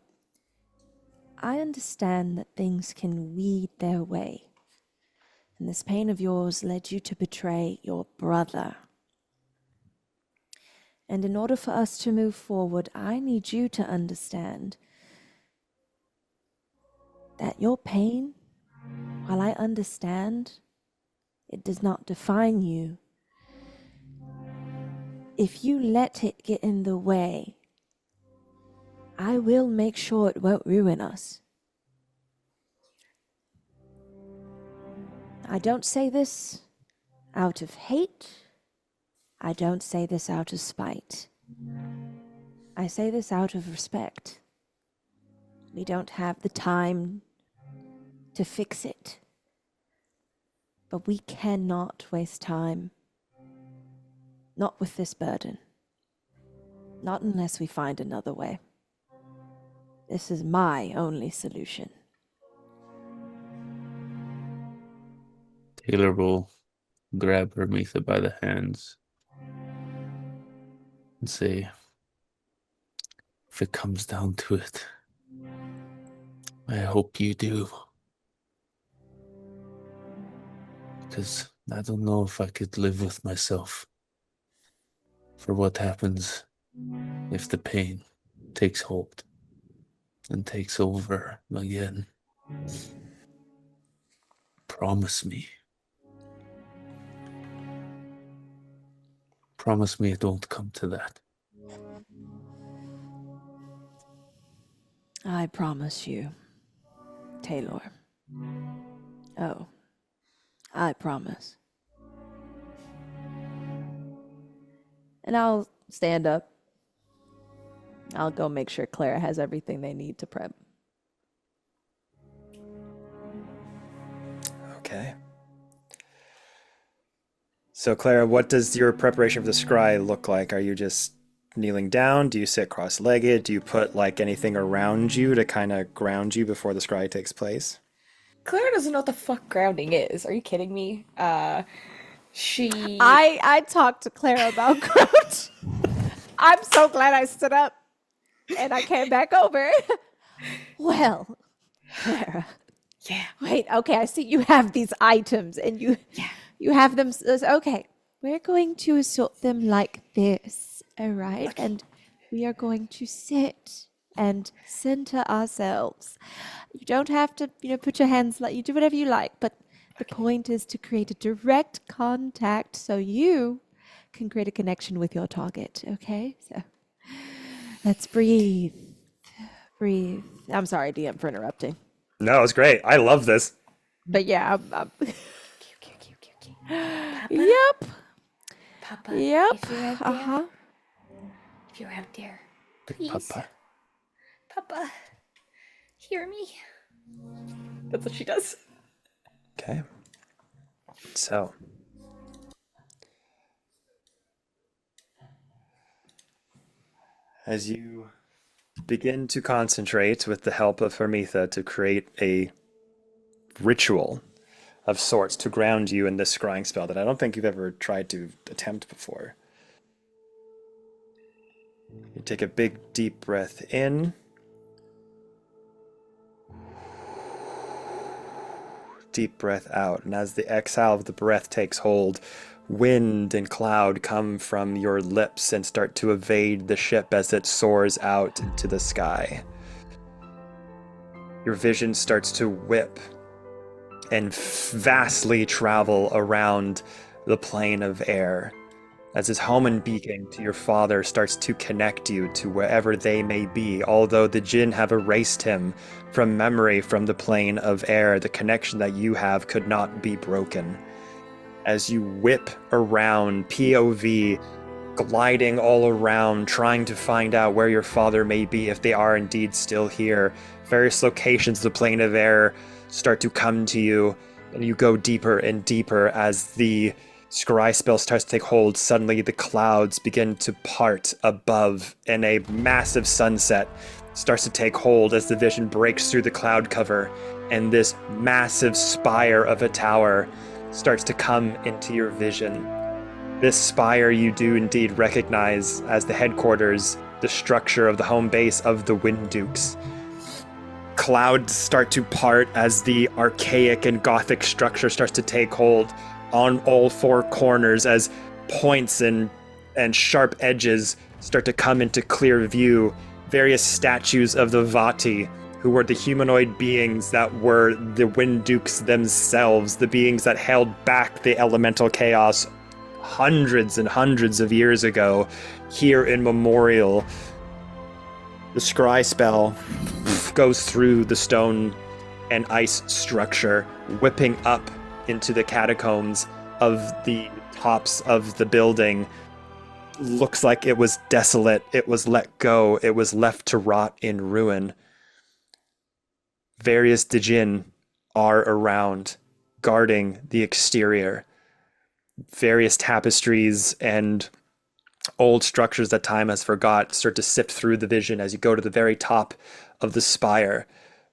I understand that things can weed their way. And this pain of yours led you to betray your brother. And in order for us to move forward, I need you to understand that your pain, while I understand, it does not define you. If you let it get in the way, I will make sure it won't ruin us. I don't say this out of hate. I don't say this out of spite. I say this out of respect. We don't have the time to fix it. But we cannot waste time. Not with this burden. Not unless we find another way. This is my only solution. Taylor will grab Hermetha by the hands and say, if it comes down to it, I hope you do. Because I don't know if I could live with myself for what happens if the pain takes hold and takes over again. Promise me. Promise me it won't come to that. I promise you, Taylor. Oh, I promise. And I'll stand up. I'll go make sure Clara has everything they need to prep. Okay. So, Clara, what does your preparation for the scry look like? Are you just kneeling down? Do you sit cross-legged? Do you put like anything around you to kind of ground you before the scry takes place? Clara doesn't know what the fuck grounding is. Are you kidding me? She. I talked to Clara about ground. I'm so glad I stood up and I came back over. Well, Clara. Yeah. Wait, okay, I see you have these items and you have them. Okay, we're going to sort them like this, all right? Okay. And we are going to sit and center ourselves. You don't have to, put your hands like you do whatever you like, but the point is to create a direct contact so you can create a connection with your target, okay? So let's breathe. Breathe. I'm sorry, DM, for interrupting. No, it's great. I love this. But yeah, I'm Cute, cute, cute, cute, cute. Papa, Yep. Papa, Yep. if you're out there, Uh-huh. if you're out there, Big please, Papa. Papa, hear me. That's what she does. Okay. So, as you begin to concentrate with the help of Hermetha to create a ritual of sorts to ground you in this scrying spell that I don't think you've ever tried to attempt before. You take a big deep breath in. Deep breath out. And as the exhale of the breath takes hold, wind and cloud come from your lips and start to evade the ship as it soars out into the sky. Your vision starts to whip and vastly travel around the plane of air as his Homan beacon to your father starts to connect you to wherever they may be. Although the Jinn have erased him from memory from the plane of air, the connection that you have could not be broken. As you whip around, POV, gliding all around, trying to find out where your father may be, if they are indeed still here. Various locations of the plane of air start to come to you, and you go deeper and deeper as the scry spell starts to take hold. Suddenly the clouds begin to part above, and a massive sunset starts to take hold as the vision breaks through the cloud cover, and this massive spire of a tower starts to come into your vision. This spire you do indeed recognize as the headquarters, the structure of the home base of the Wind Dukes. Clouds start to part as the archaic and gothic structure starts to take hold on all four corners as points and sharp edges start to come into clear view. Various statues of the Vati, who were the humanoid beings that were the Wind Dukes themselves, the beings that held back the elemental chaos hundreds and hundreds of years ago, here in memorial. The scry spell goes through the stone and ice structure, whipping up into the catacombs of the tops of the building. Looks like it was desolate, it was let go, it was left to rot in ruin. Various Djinn are around, guarding the exterior. Various tapestries and old structures that time has forgot start to sift through the vision as you go to the very top of the spire,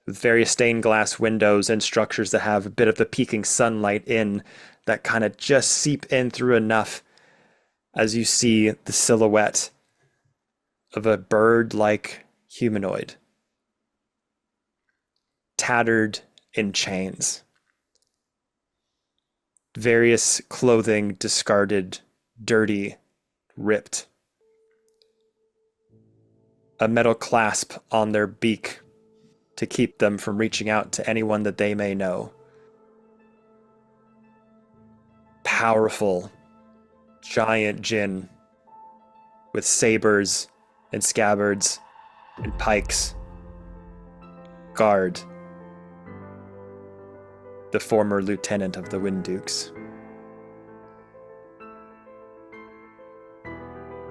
with various stained glass windows and structures that have a bit of the peeking sunlight in that kind of just seep in through enough as you see the silhouette of a bird-like humanoid, tattered in chains. Various clothing discarded, dirty, ripped. A metal clasp on their beak to keep them from reaching out to anyone that they may know. Powerful, giant djinn with sabers and scabbards and pikes guard the former lieutenant of the Wind Dukes.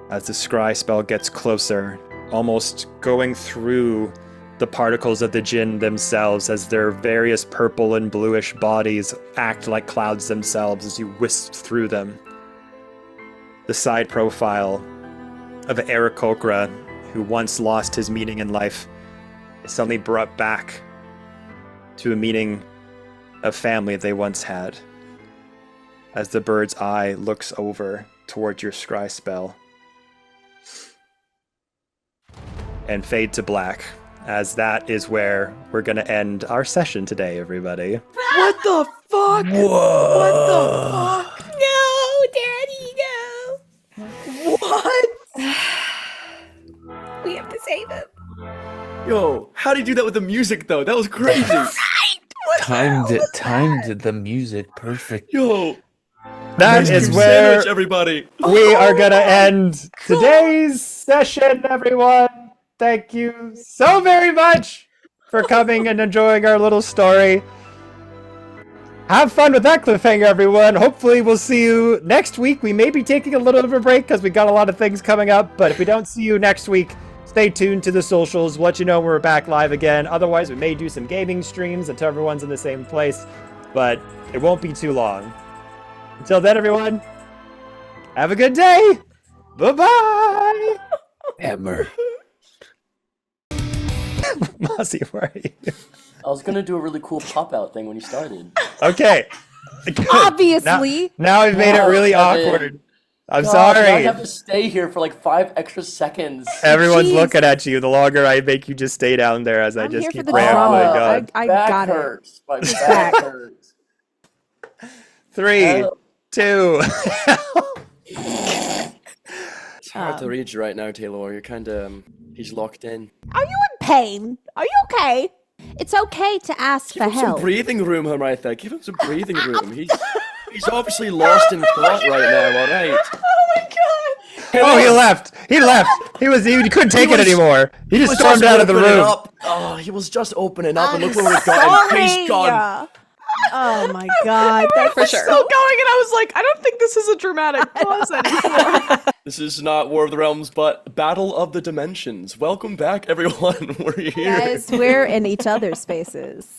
As the scry spell gets closer, almost going through the particles of the djinn themselves, as their various purple and bluish bodies act like clouds themselves as you wisp through them. The side profile of Aarakocra, who once lost his meaning in life, is suddenly brought back to a meaning of family they once had, as the bird's eye looks over toward your scry spell and fade to black, as that is where we're going to end our session today, everybody. What the fuck? Whoa! What the fuck? No, Daddy, no. What? We have to save him. Yo, how do you do that with the music though? That was crazy. Timed the music perfect. Yo, That Dicecream is where Sandwich, everybody. we are going to end today's session, everyone. Thank you so very much for coming and enjoying our little story. Have fun with that cliffhanger, everyone. Hopefully we'll see you next week. We may be taking a little bit of a break because we got a lot of things coming up, but if we don't see you next week, stay tuned to the socials. We'll let you know when we're back live again. Otherwise, we may do some gaming streams until everyone's in the same place, but it won't be too long. Until then, everyone, have a good day. Bye-bye. Hammer. Mossy, where are you? I was gonna do a really cool pop-out thing when you started. Okay. Good. Obviously. Now I've made it really Kevin. awkward. I'm God, now I sorry. have to stay here for like 5 extra seconds. Everyone's Jeez. looking at you. The longer I make you just stay down there as I I'm just here for keep the rambling drama. on. I Back got it. hurts. My back hurts. 3, Help. 2. It's hard to read you right now, Taylor. You're kind of he's locked in. Are you in pain? Are you okay? It's okay to ask Give for him some help. breathing room, Amrita. Give him some breathing room. He's obviously lost in thought right now. All right. Oh, he left. He left. He couldn't take it anymore. He just stormed out of the opening room. Up. Oh, he was just opening up, and look where we've Sorry. got him. He's gone. Oh my god, that's For sure. Still going, and I was like, I don't think this is a dramatic pause anymore. This is not War of the Realms, but Battle of the Dimensions. Welcome back, everyone. We're here. Guys, we're in each other's spaces.